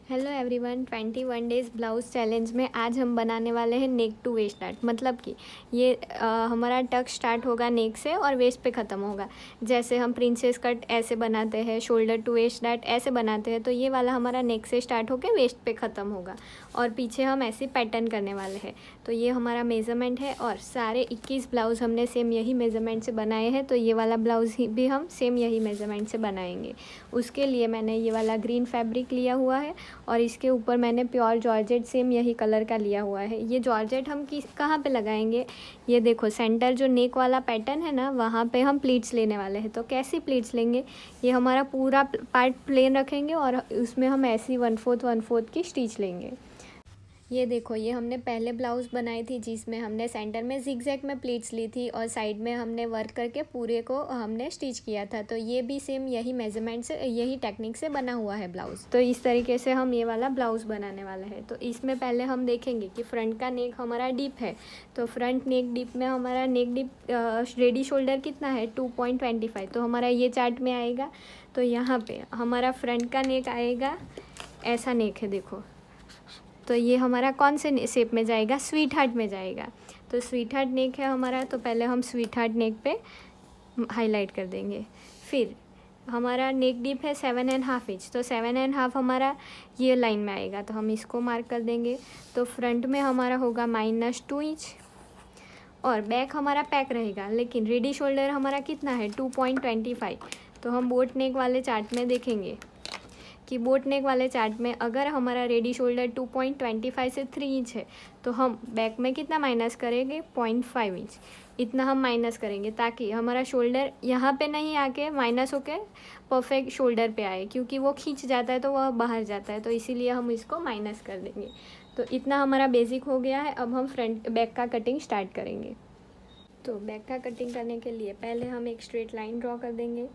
Hello everyone, 21 days blouse challenge में आज हम बनाने वाले हैं नेक टू वेस्ट स्टार्ट। मतलब कि ये हमारा टक स्टार्ट होगा नेक से और वेस्ट पे ख़त्म होगा। जैसे हम प्रिंसेस कट ऐसे बनाते हैं, शोल्डर टू वेस्ट स्टार्ट ऐसे बनाते हैं, तो ये वाला हमारा नेक से स्टार्ट होकर वेस्ट पे ख़त्म होगा और पीछे हम ऐसे पैटर्न करने वाले हैं। तो ये हमारा मेज़रमेंट है और सारे 21 ब्लाउज़ हमने सेम यही मेज़रमेंट से बनाए हैं। तो ये वाला ब्लाउज़ भी हम सेम यही मेज़रमेंट से बनाएंगे। उसके लिए मैंने ये वाला ग्रीन फैब्रिक लिया हुआ है और इसके ऊपर मैंने प्योर जॉर्जेट सेम यही कलर का लिया हुआ है। ये जॉर्जेट हम कहाँ पे लगाएंगे, ये देखो सेंटर जो नेक वाला पैटर्न है ना, वहाँ पे हम प्लीट्स लेने वाले हैं। तो कैसी प्लीट्स लेंगे, ये हमारा पूरा पार्ट प्लेन रखेंगे और उसमें हम ऐसी 1/4 की स्टिच लेंगे। ये देखो, ये हमने पहले ब्लाउज़ बनाई थी जिसमें हमने सेंटर में जिगजैग में प्लीट्स ली थी और साइड में हमने वर्क करके पूरे को हमने स्टिच किया था। तो ये भी सेम यही मेजरमेंट से यही टेक्निक से बना हुआ है ब्लाउज़। तो इस तरीके से हम ये वाला ब्लाउज़ बनाने वाले हैं। तो इसमें पहले हम देखेंगे कि फ्रंट का नेक हमारा डीप है। तो फ्रंट नेक डीप में हमारा नेक डीप रेडी शोल्डर कितना है, 2.25। तो हमारा ये चार्ट में आएगा। तो यहाँ पे हमारा फ्रंट का नेक आएगा, ऐसा नेक है देखो। तो ये हमारा कौन से शेप में जाएगा, स्वीट हार्ट में जाएगा। तो स्वीट हार्ट नेक है हमारा, तो पहले हम स्वीट हार्ट नेक पे हाईलाइट कर देंगे। फिर हमारा नेक डीप है 7.5 इंच, तो 7.5 हमारा ये लाइन में आएगा, तो हम इसको मार्क कर देंगे। तो फ्रंट में हमारा होगा -2 इंच और बैक हमारा पैक रहेगा, लेकिन रेडी शोल्डर हमारा कितना है, 2.25। तो हम बोट नेक वाले चार्ट में देखेंगे कि बोट नेक वाले चार्ट में अगर हमारा रेडी शोल्डर 2.25 से 3 इंच है, तो हम बैक में कितना माइनस करेंगे, 0.5 इंच। इतना हम माइनस करेंगे ताकि हमारा शोल्डर यहाँ पे नहीं आके माइनस होके परफेक्ट शोल्डर पे आए, क्योंकि वो खींच जाता है तो वह बाहर जाता है। तो इसीलिए हम इसको माइनस कर देंगे। तो इतना हमारा बेसिक हो गया है। अब हम फ्रंट बैक का कटिंग स्टार्ट करेंगे। तो बैक का कटिंग करने के लिए पहले हम एक स्ट्रेट लाइन ड्रॉ कर देंगे।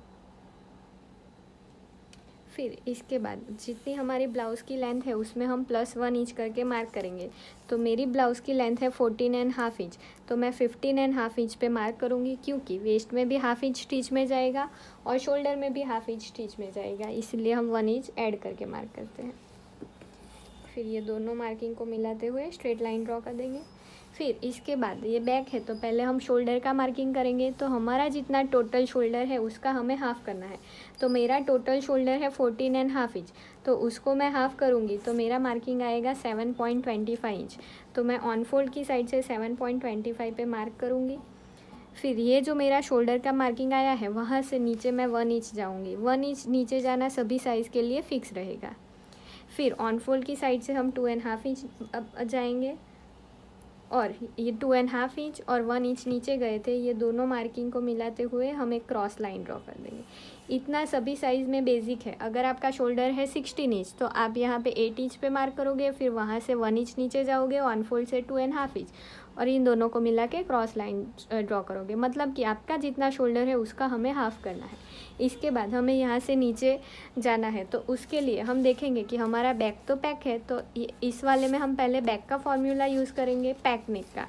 फिर इसके बाद जितनी हमारी ब्लाउज़ की लेंथ है उसमें हम +1 इंच करके मार्क करेंगे। तो मेरी ब्लाउज़ की लेंथ है 14.5 इंच, तो मैं 15.5 इंच पे मार्क करूँगी, क्योंकि वेस्ट में भी ½ इंच स्टिच में जाएगा और शोल्डर में भी ½ इंच स्टिच में जाएगा, इसलिए हम 1 इंच ऐड करके मार्क करते हैं। फिर ये दोनों मार्किंग को मिलाते हुए स्ट्रेट लाइन ड्रॉ कर देंगे। फिर इसके बाद ये बैक है, तो पहले हम शोल्डर का मार्किंग करेंगे। तो हमारा जितना टोटल शोल्डर है उसका हमें हाफ़ करना है। तो मेरा टोटल शोल्डर है 14.5 इंच, तो उसको मैं हाफ़ करूँगी, तो मेरा मार्किंग आएगा 7.25 इंच। तो मैं ऑन फोल्ड की साइड से 7.25 पे मार्क करूँगी। फिर ये जो मेरा शोल्डर का मार्किंग आया है, वहाँ से नीचे मैं 1 इंच जाऊँगी। 1 इंच नीचे जाना सभी साइज़ के लिए फ़िक्स रहेगा। फिर ऑन फोल्ड की साइड से हम 2.5 इंच जाएंगे और ये 2.5 इंच और 1 इंच नीचे गए थे, ये दोनों मार्किंग को मिलाते हुए हम एक क्रॉस लाइन ड्रॉ कर देंगे। इतना सभी साइज़ में बेसिक है। अगर आपका शोल्डर है 16 इंच, तो आप यहाँ पे 8 इंच पे मार्क करोगे, फिर वहाँ से 1 इंच नीचे जाओगे, ऑन फोल्ड से 2.5 इंच और इन दोनों को मिला के क्रॉस लाइन ड्रॉ करोगे। मतलब कि आपका जितना शोल्डर है उसका हमें हाफ़ करना है। इसके बाद हमें यहाँ से नीचे जाना है, तो उसके लिए हम देखेंगे कि हमारा बैक तो पैक है, तो इस वाले में हम पहले बैक का फॉर्मूला यूज़ करेंगे, पैक नेक का।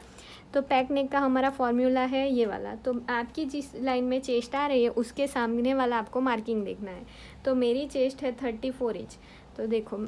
तो पैक नेक का हमारा फॉर्मूला है ये वाला। तो आपकी जिस लाइन में चेस्ट आ रही है उसके सामने वाला आपको मार्किंग देखना है। तो मेरी चेस्ट है 34 इंच, तो देखो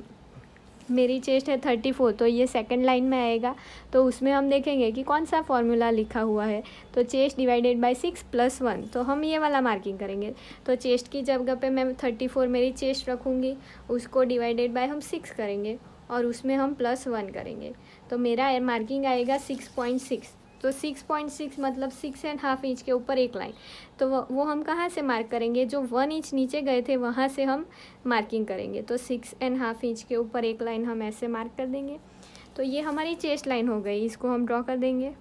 मेरी चेस्ट है 34, तो ये सेकंड लाइन में आएगा। तो उसमें हम देखेंगे कि कौन सा फॉर्मूला लिखा हुआ है। तो चेस्ट डिवाइडेड बाय 6 + 1, तो हम ये वाला मार्किंग करेंगे। तो चेस्ट की जगह पे मैं 34 मेरी चेस्ट रखूँगी, उसको डिवाइडेड बाय हम 6 करेंगे और उसमें हम +1 करेंगे। तो मेरा मार्किंग आएगा 6.6। तो 6.6 मतलब 6.5 इंच के ऊपर एक लाइन। तो वो हम कहाँ से मार्क करेंगे, जो 1 इंच नीचे गए थे वहाँ से हम मार्किंग करेंगे। तो 6.5 इंच के ऊपर एक लाइन हम ऐसे मार्क कर देंगे। तो ये हमारी चेस्ट लाइन हो गई, इसको हम ड्रॉ कर देंगे।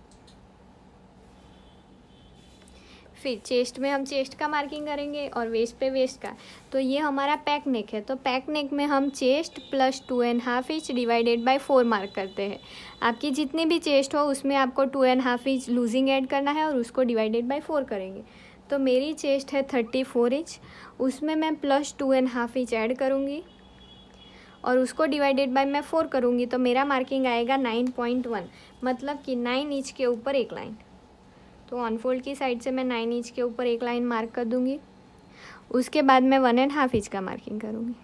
फिर चेस्ट में हम चेस्ट का मार्किंग करेंगे और वेस्ट पे वेस्ट का। तो ये हमारा पैक नेक है, तो पैक नेक में हम chest +2.5 inch divided by 4 mark करते हैं। आपकी जितनी भी चेस्ट हो उसमें आपको 2.5 इंच लूजिंग ऐड करना है और उसको डिवाइडेड बाय 4 करेंगे। तो मेरी चेस्ट है 34 इंच, उसमें मैं +2.5 इंच ऐड करूँगी और उसको डिवाइडेड बाय मैं 4 करूँगी। तो मेरा मार्किंग आएगा 9.1, मतलब कि 9 इंच के ऊपर एक लाइन। तो ऑन फोल्ड की साइड से मैं 9 इंच के ऊपर एक लाइन मार्क कर दूँगी। उसके बाद मैं 1.5 इंच का मार्किंग करूँगी।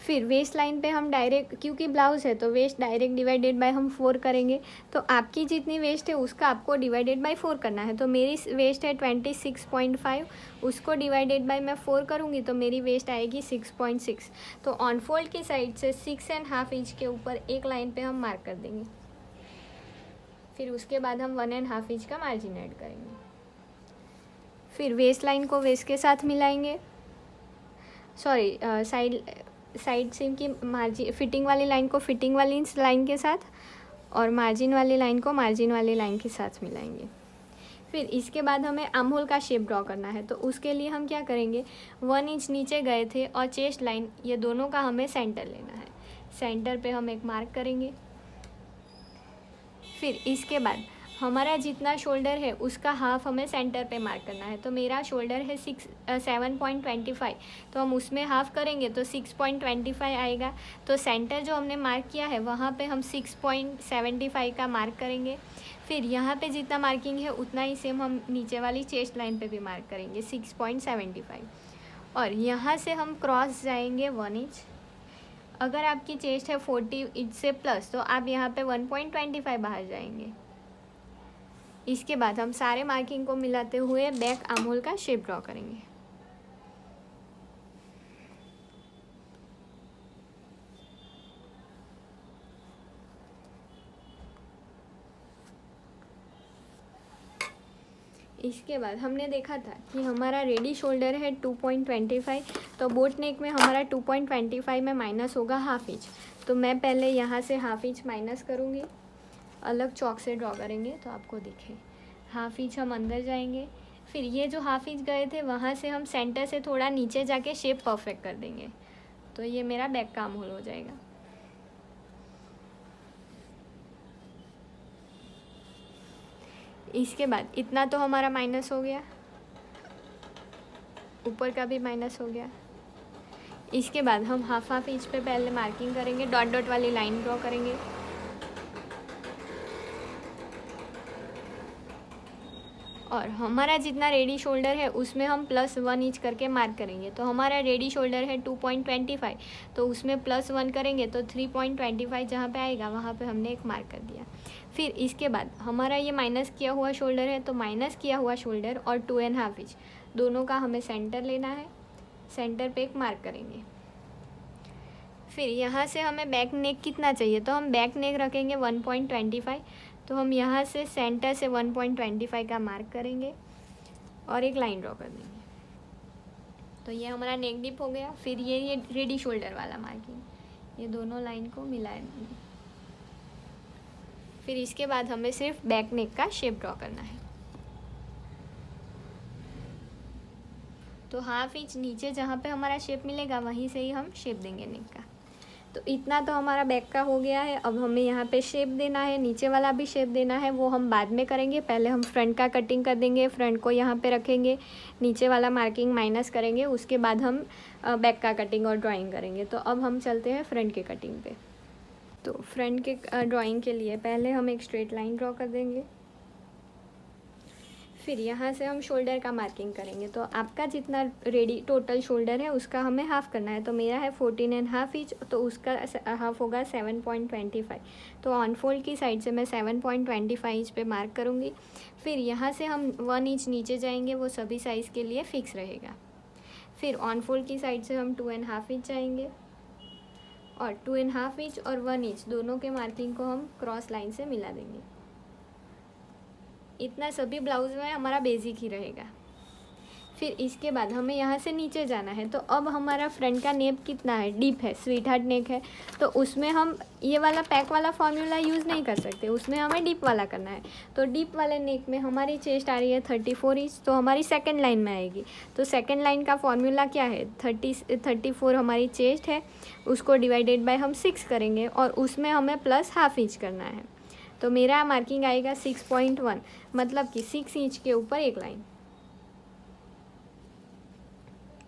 फिर वेस्ट लाइन पे हम डायरेक्ट, क्योंकि ब्लाउज़ है तो वेस्ट डायरेक्ट डिवाइडेड बाय हम 4 करेंगे। तो आपकी जितनी वेस्ट है उसका आपको डिवाइडेड बाय 4 करना है। तो मेरी वेस्ट है 26.5, उसको डिवाइडेड बाय मैं 4 करूँगी तो मेरी वेस्ट आएगी 6.6। तो ऑन फोल्ड की साइड से 6.5 इंच के ऊपर एक लाइन पे हम मार्क कर देंगे। फिर उसके बाद हम 1.5 इंच का मार्जिन ऐड करेंगे। फिर वेस्ट लाइन को वेस्ट के साथ मिलाएंगे, सॉरी साइड सीम की मार्जिन फिटिंग वाली लाइन को फिटिंग वाली लाइन के साथ और मार्जिन वाली लाइन को मार्जिन वाली लाइन के साथ मिलाएंगे। फिर इसके बाद हमें आर्म होल का शेप ड्रॉ करना है। तो उसके लिए हम क्या करेंगे, 1 इंच नीचे गए थे और चेस्ट लाइन, ये दोनों का हमें सेंटर लेना है। सेंटर पे हम एक मार्क करेंगे। फिर इसके बाद हमारा जितना शोल्डर है उसका हाफ हमें सेंटर पे मार्क करना है। तो मेरा शोल्डर है 7.25, तो हम उसमें हाफ करेंगे तो 6.25 आएगा। तो सेंटर जो हमने मार्क किया है वहाँ पे हम 6.75 का मार्क करेंगे। फिर यहाँ पे जितना मार्किंग है उतना ही सेम हम नीचे वाली चेस्ट लाइन पे भी मार्क करेंगे 6.75। और यहाँ से हम क्रॉस जाएंगे 1 इंच। अगर आपकी चेस्ट है 40 इंच से प्लस तो आप यहाँ पे 1.25 बाहर जाएंगे। इसके बाद हम सारे मार्किंग को मिलाते हुए बैक आर्म होल का शेप ड्रॉ करेंगे। इसके बाद हमने देखा था कि हमारा रेडी शोल्डर है 2.25, तो बोट नेक में हमारा 2.25 में माइनस होगा हाफ इंच। तो मैं पहले यहाँ से हाफ इंच माइनस करूँगी, अलग चौक से ड्रॉ करेंगे तो आपको दिखे। हाफ इंच हम अंदर जाएंगे। फिर ये जो हाफ इंच गए थे वहाँ से हम सेंटर से थोड़ा नीचे जाके शेप परफेक्ट कर देंगे। तो ये मेरा बैक का आर्म होल हो जाएगा। इसके बाद इतना तो हमारा माइनस हो गया, ऊपर का भी माइनस हो गया। इसके बाद हम हाफ इंच पे पहले मार्किंग करेंगे, डॉट डॉट वाली लाइन ड्रॉ करेंगे। और हमारा जितना रेडी शोल्डर है उसमें हम +1 इंच करके मार्क करेंगे। तो हमारा रेडी शोल्डर है 2.25, तो उसमें +1 करेंगे तो 3.25 जहाँ पे आएगा वहाँ पे हमने एक मार्क कर दिया। फिर इसके बाद हमारा ये माइनस किया हुआ शोल्डर है, तो माइनस किया हुआ शोल्डर और 2.5 इंच दोनों का हमें सेंटर लेना है। सेंटर पे एक मार्क करेंगे। फिर यहाँ से हमें बैक नेक कितना चाहिए, तो हम बैक नेक रखेंगे 1.25। तो हम यहाँ से सेंटर से 1.25 का मार्क करेंगे और एक लाइन ड्रॉ कर देंगे। तो ये हमारा नेक डिप हो गया। फिर ये रेडी शोल्डर वाला मार्किंग, ये दोनों लाइन को मिला देंगे। फिर इसके बाद हमें सिर्फ बैक नेक का शेप ड्रॉ करना है। तो हाफ इंच नीचे जहाँ पे हमारा शेप मिलेगा वहीं से ही हम शेप देंगे नेक का। तो इतना तो हमारा बैक का हो गया है। अब हमें यहाँ पे शेप देना है, नीचे वाला भी शेप देना है, वो हम बाद में करेंगे। पहले हम फ्रंट का कटिंग कर देंगे, फ्रंट को यहाँ पे रखेंगे, नीचे वाला मार्किंग माइनस करेंगे, उसके बाद हम बैक का कटिंग और ड्राइंग करेंगे। तो अब हम चलते हैं फ्रंट के कटिंग पे। तो फ्रंट के ड्राइंग के लिए पहले हम एक स्ट्रेट लाइन ड्रॉ कर देंगे। फिर यहाँ से हम शोल्डर का मार्किंग करेंगे। तो आपका जितना रेडी टोटल शोल्डर है उसका हमें हाफ़ करना है। तो मेरा है 14.5 इंच, तो उसका हाफ़ होगा 7.25। तो ऑन फोल्ड की साइड से मैं 7.25 इंच पे मार्क करूँगी। फिर यहाँ से हम 1 इंच नीचे जाएंगे, वो सभी साइज़ के लिए फ़िक्स रहेगा। फिर ऑन फोल्ड की साइड से हम 2.5 इंच जाएंगे और 2.5 इंच और 1 इंच दोनों के मार्किंग को हम क्रॉस लाइन से मिला देंगे। इतना सभी ब्लाउज़ में हमारा बेसिक ही रहेगा। फिर इसके बाद हमें यहाँ से नीचे जाना है। तो अब हमारा फ्रंट का नेक कितना है, डीप है, स्वीट हार्ट नेक है। तो उसमें हम ये वाला पैक वाला फॉर्मूला यूज़ नहीं कर सकते, उसमें हमें डीप वाला करना है। तो डीप वाले नेक में हमारी चेस्ट आ रही है 34 इंच, तो हमारी सेकंड लाइन में आएगी। तो सेकंड लाइन का फॉर्मूला क्या है, 34 हमारी चेस्ट है, उसको डिवाइडेड बाय हम 6 करेंगे और उसमें हमें +1/2 इंच करना है। तो मेरा मार्किंग आएगा 6.1, मतलब कि 6 इंच के ऊपर एक लाइन।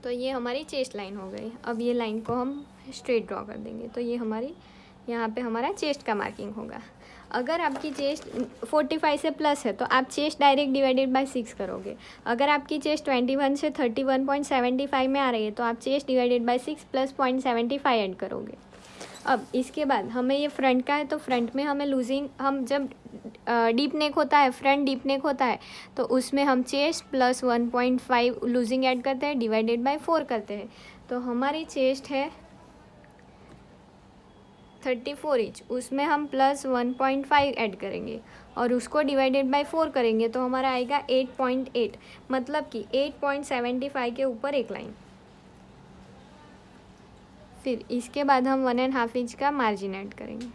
तो ये हमारी चेस्ट लाइन हो गई। अब ये लाइन को हम स्ट्रेट ड्रॉ कर देंगे। तो ये हमारी यहाँ पे हमारा चेस्ट का मार्किंग होगा। अगर आपकी चेस्ट 45 से प्लस है तो आप चेस्ट डायरेक्ट डिवाइडेड बाय 6 करोगे। अगर आपकी चेस्ट 21 से 31.75 में आ रही है तो आप chest divided by 6 plus 0.75 add करोगे। अब इसके बाद हमें ये फ्रंट का है तो फ्रंट में हमें लूजिंग, हम जब डीप नेक होता है, फ्रंट डीप नेक होता है तो उसमें हम चेस्ट प्लस 1.5 लूजिंग ऐड करते हैं, डिवाइडेड बाय 4 करते हैं। तो हमारी चेस्ट है 34 इंच, उसमें हम प्लस 1.5 ऐड करेंगे और उसको डिवाइडेड बाय 4 करेंगे तो हमारा आएगा 8.8, मतलब कि 8.75 के ऊपर एक लाइन। फिर इसके बाद हम 1.5 इंच का मार्जिन ऐड करेंगे।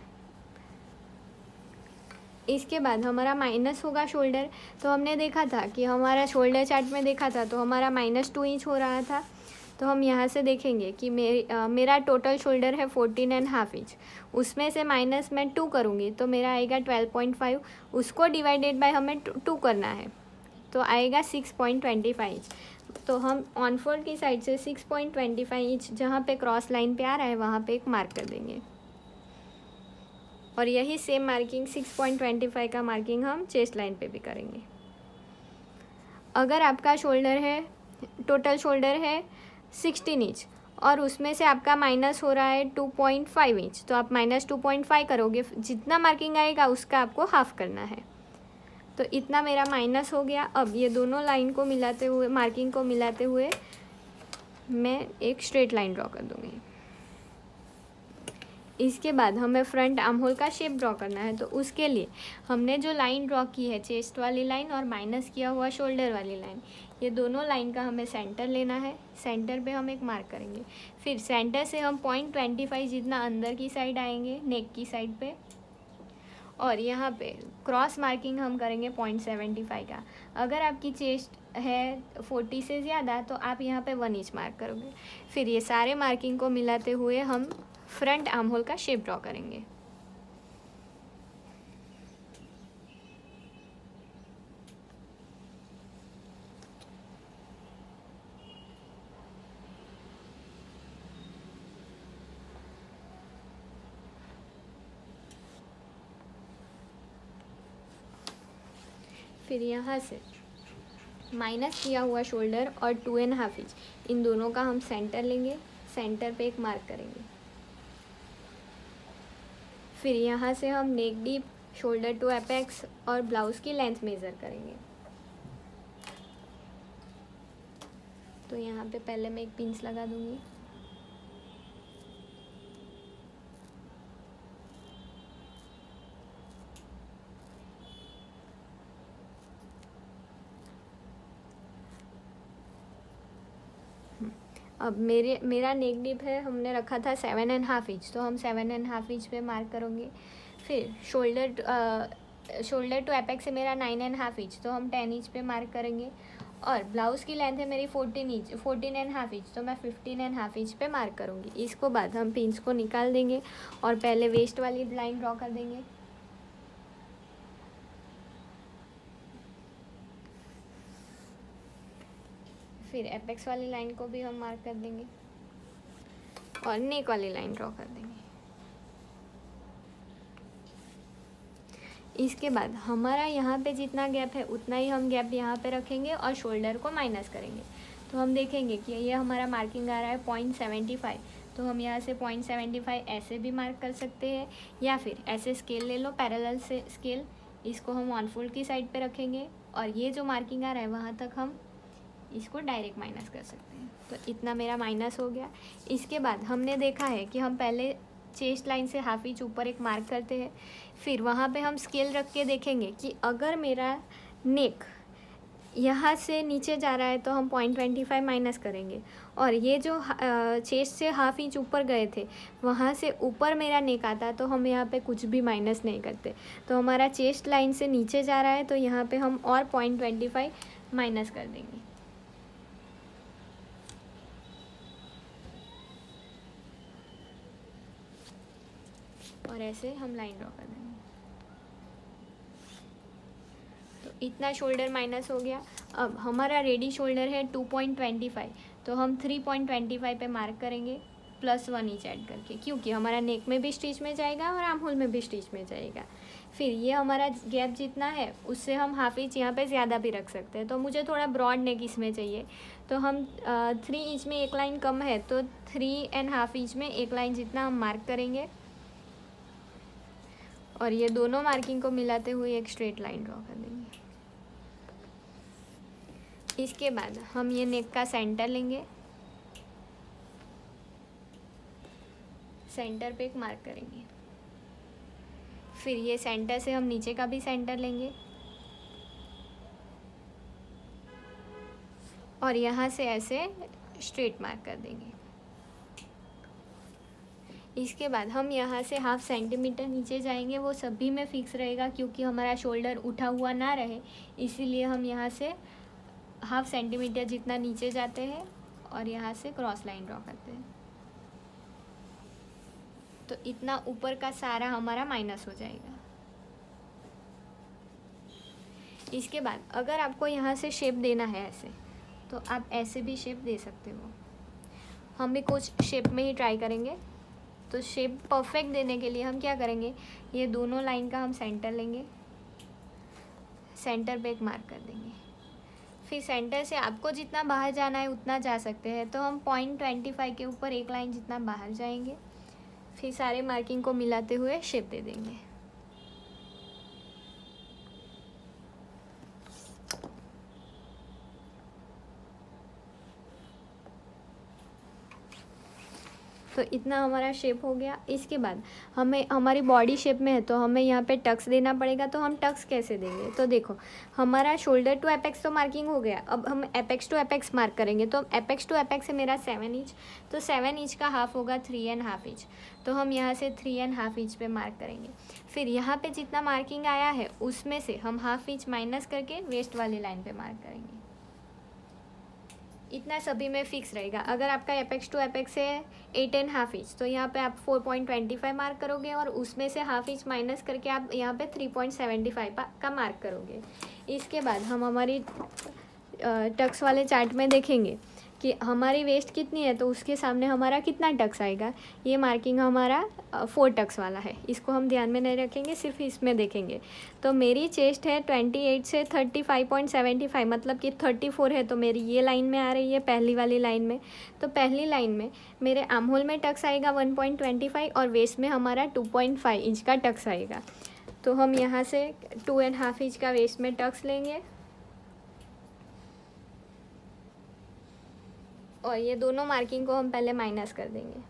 इसके बाद हमारा माइनस होगा शोल्डर। तो हमने देखा था कि हमारा शोल्डर चार्ट में देखा था तो हमारा -2 इंच हो रहा था। तो हम यहाँ से देखेंगे कि मेरा टोटल शोल्डर है 14.5 इंच, उसमें से माइनस मैं 2 करूँगी तो मेरा आएगा 12.5, उसको डिवाइडेड बाय हमें 2 करना है तो आएगा 6.25 इंच। तो हम ऑन फोल्ड की साइड से 6.25 इंच जहाँ पे क्रॉस लाइन पे आ रहा है वहाँ पे एक मार्क कर देंगे और यही सेम मार्किंग 6.25 का मार्किंग हम चेस्ट लाइन पे भी करेंगे। अगर आपका शोल्डर है, टोटल शोल्डर है 16 इंच और उसमें से आपका माइनस हो रहा है 2.5 इंच तो आप -2.5 करोगे, जितना मार्किंग आएगा उसका आपको हाफ करना है। तो इतना मेरा माइनस हो गया। अब ये दोनों लाइन को मिलाते हुए, मार्किंग को मिलाते हुए मैं एक स्ट्रेट लाइन ड्रॉ कर दूँगी। इसके बाद हमें फ्रंट आर्म होल का शेप ड्रॉ करना है तो उसके लिए हमने जो लाइन ड्रॉ की है, चेस्ट वाली लाइन और माइनस किया हुआ शोल्डर वाली लाइन, ये दोनों लाइन का हमें सेंटर लेना है। सेंटर पे हम एक मार्क करेंगे। फिर सेंटर से हम 0.25 जितना अंदर की साइड आएंगे, नेक की साइड पे, और यहाँ पे क्रॉस मार्किंग हम करेंगे 0.75 का। अगर आपकी चेस्ट है 40 से ज़्यादा तो आप यहाँ पे 1 इंच मार्क करोगे। फिर ये सारे मार्किंग को मिलाते हुए हम फ्रंट आर्म होल का शेप ड्रॉ करेंगे। फिर यहाँ से माइनस किया हुआ शोल्डर और 2.5 इंच, इन दोनों का हम सेंटर लेंगे, सेंटर पे एक मार्क करेंगे। फिर यहाँ से हम नेक डीप, शोल्डर टू एपेक्स और ब्लाउज़ की लेंथ मेज़र करेंगे। तो यहाँ पे पहले मैं एक पिंच लगा दूँगी। अब मेरा नेक डीप है, हमने रखा था 7.5 इंच, तो हम 7.5 इंच पे मार्क करेंगे। फिर शोल्डर टू एपेक्स से मेरा 9.5 इंच, तो हम 10 इंच पे मार्क करेंगे। और ब्लाउज़ की लेंथ है मेरी 14.5 इंच, तो मैं 15.5 इंच पे मार्क करूँगी। इसको बाद हम पिंच को निकाल देंगे और पहले वेस्ट वाली लाइन ड्रॉ कर देंगे। फिर एपेक्स वाली लाइन को भी हम मार्क कर देंगे और नेक वाली लाइन ड्रॉ कर देंगे। इसके बाद हमारा यहाँ पे जितना गैप है उतना ही हम गैप यहाँ पे रखेंगे और शोल्डर को माइनस करेंगे। तो हम देखेंगे कि ये हमारा मार्किंग आ रहा है 0.75, तो हम यहाँ से 0.75 ऐसे भी मार्क कर सकते हैं या फिर ऐसे स्केल ले लो, पैरेलल से स्केल, इसको हम ऑन फोल्ड की साइड पे रखेंगे और ये जो मार्किंग आ रहा है वहाँ तक हम इसको डायरेक्ट माइनस कर सकते हैं। तो इतना मेरा माइनस हो गया। इसके बाद हमने देखा है कि हम पहले चेस्ट लाइन से हाफ इंच ऊपर एक मार्क करते हैं, फिर वहाँ पे हम स्केल रख के देखेंगे कि अगर मेरा नेक यहाँ से नीचे जा रहा है तो हम 0.25 माइनस करेंगे, और ये जो चेस्ट से हाफ इंच ऊपर गए थे वहाँ से ऊपर मेरा नेक आता तो हम यहाँ पे कुछ भी माइनस नहीं करते। तो हमारा चेस्ट लाइन से नीचे जा रहा है तो यहाँ पे हम और 0.25 माइनस कर देंगे। और ऐसे हम लाइन ड्रॉ कर देंगे। तो इतना शोल्डर माइनस हो गया। अब हमारा रेडी शोल्डर है 2.25, तो हम 3.25 पे मार्क करेंगे +1 इंच ऐड करके, क्योंकि हमारा नेक में भी स्टिच में जाएगा और आर्म होल में भी स्टिच में जाएगा। फिर ये हमारा गैप जितना है उससे हम हाफ इंच यहाँ पे ज़्यादा भी रख सकते हैं। तो मुझे थोड़ा ब्रॉड नेक इसमें चाहिए, तो हम 3 इंच में एक लाइन कम है तो 3.5 इंच में एक लाइन जितना हम मार्क करेंगे और ये दोनों मार्किंग को मिलाते हुए एक स्ट्रेट लाइन ड्रॉ कर देंगे। इसके बाद हम ये नेक का सेंटर लेंगे, सेंटर पे एक मार्क करेंगे। फिर ये सेंटर से हम नीचे का भी सेंटर लेंगे और यहाँ से ऐसे स्ट्रेट मार्क कर देंगे। इसके बाद हम यहाँ से 1/2 सेंटीमीटर नीचे जाएंगे, वो सभी में फिक्स रहेगा क्योंकि हमारा शोल्डर उठा हुआ ना रहे, इसीलिए हम यहाँ से 1/2 सेंटीमीटर जितना नीचे जाते हैं और यहाँ से क्रॉस लाइन ड्रॉ करते हैं। तो इतना ऊपर का सारा हमारा माइनस हो जाएगा। इसके बाद अगर आपको यहाँ से शेप देना है ऐसे, तो आप ऐसे भी शेप दे सकते हो। हम भी कुछ शेप में ही ट्राई करेंगे। तो शेप परफेक्ट देने के लिए हम क्या करेंगे, ये दोनों लाइन का हम सेंटर लेंगे, सेंटर पे एक मार्क कर देंगे। फिर सेंटर से आपको जितना बाहर जाना है उतना जा सकते हैं, तो हम 0.25 के ऊपर एक लाइन जितना बाहर जाएंगे। फिर सारे मार्किंग को मिलाते हुए शेप दे देंगे। तो इतना हमारा शेप हो गया। इसके बाद हमें हमारी बॉडी शेप में है तो हमें यहाँ पे टक्स देना पड़ेगा। तो हम टक्स कैसे देंगे, तो देखो हमारा शोल्डर टू एपेक्स तो मार्किंग हो गया, अब हम एपेक्स टू एपेक्स मार्क करेंगे। तो एपेक्स टू एपेक्स है मेरा 7 इंच, तो 7 इंच का हाफ होगा 3.5 इंच। तो हम यहाँ से 3.5 इंच पे मार्क करेंगे। फिर यहाँ पे जितना मार्किंग आया है उसमें से हम 1/2 इंच माइनस करके वेस्ट वाली लाइन पे मार्क करेंगे। इतना सभी में फिक्स रहेगा। अगर आपका एपेक्स टू एपेक्स है 8.5 इंच, तो यहाँ पे आप 4.25 मार्क करोगे और उसमें से 1/2 इंच माइनस करके आप यहाँ पे 3.75 का मार्क करोगे। इसके बाद हम हमारी टक्स वाले चार्ट में देखेंगे कि हमारी वेस्ट कितनी है, तो उसके सामने हमारा कितना टक्स आएगा। ये मार्किंग हमारा 4 टक्स वाला है, इसको हम ध्यान में नहीं रखेंगे, सिर्फ इसमें देखेंगे। तो मेरी चेस्ट है 28 से 35.75, मतलब कि 34 है, तो मेरी ये लाइन में आ रही है पहली वाली लाइन में। तो पहली लाइन में मेरे आर्म होल में टक्स आएगा 1.25 और वेस्ट में हमारा 2.5 इंच का टक्स आएगा। तो हम यहाँ से 2.5 इंच का वेस्ट में टक्स लेंगे और ये दोनों मार्किंग को हम पहले माइनस कर देंगे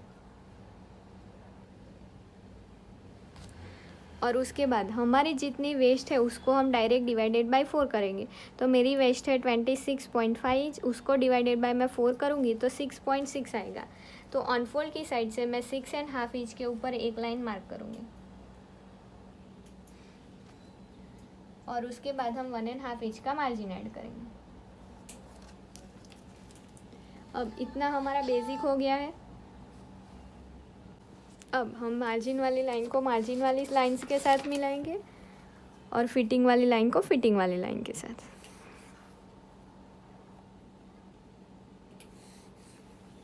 और उसके बाद हमारी जितनी वेस्ट है उसको हम डायरेक्ट डिवाइडेड बाय 4 करेंगे। तो मेरी वेस्ट है 26.5 इंच, उसको डिवाइडेड बाय मैं 4 करूँगी तो 6.6 आएगा। तो ऑन फोल्ड की साइड से मैं 6.5 इंच के ऊपर एक लाइन मार्क करूँगी और उसके बाद हम 1.5 इंच का मार्जिन ऐड करेंगे। अब इतना हमारा बेसिक हो गया है। अब हम मार्जिन वाली लाइन को मार्जिन वाली लाइंस के साथ मिलाएंगे और फिटिंग वाली लाइन को फिटिंग वाली लाइन के साथ।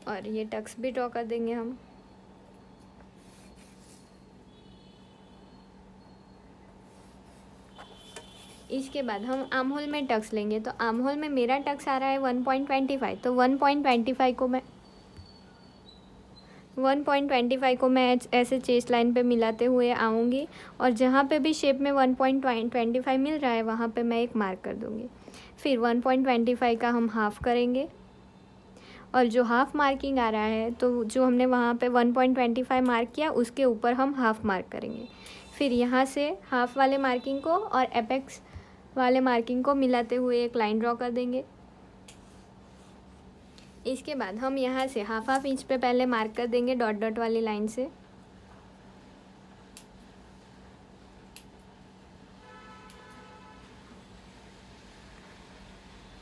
और ये टक्स भी ड्रॉ कर देंगे हम। इसके बाद हम आर्म होल में टक्स लेंगे। तो आर्म होल में मेरा टक्स आ रहा है 1.25, तो 1.25 को मैं ऐसे चेस्ट लाइन पे मिलाते हुए आऊँगी और जहाँ पे भी शेप में 1.25 मिल रहा है वहाँ पे मैं एक मार्क कर दूँगी। फिर 1.25 का हम हाफ़ करेंगे और जो हाफ़ मार्किंग आ रहा है तो जो हमने वहाँ पे 1.25 मार्क किया उसके ऊपर हम हाफ़ मार्क करेंगे। फिर यहाँ से हाफ़ वाले मार्किंग को और एपेक्स वाले मार्किंग को मिलाते हुए एक लाइन ड्रॉ कर देंगे। इसके बाद हम यहाँ से 1/2 इंच पे पहले मार्क कर देंगे डॉट डॉट वाली लाइन से।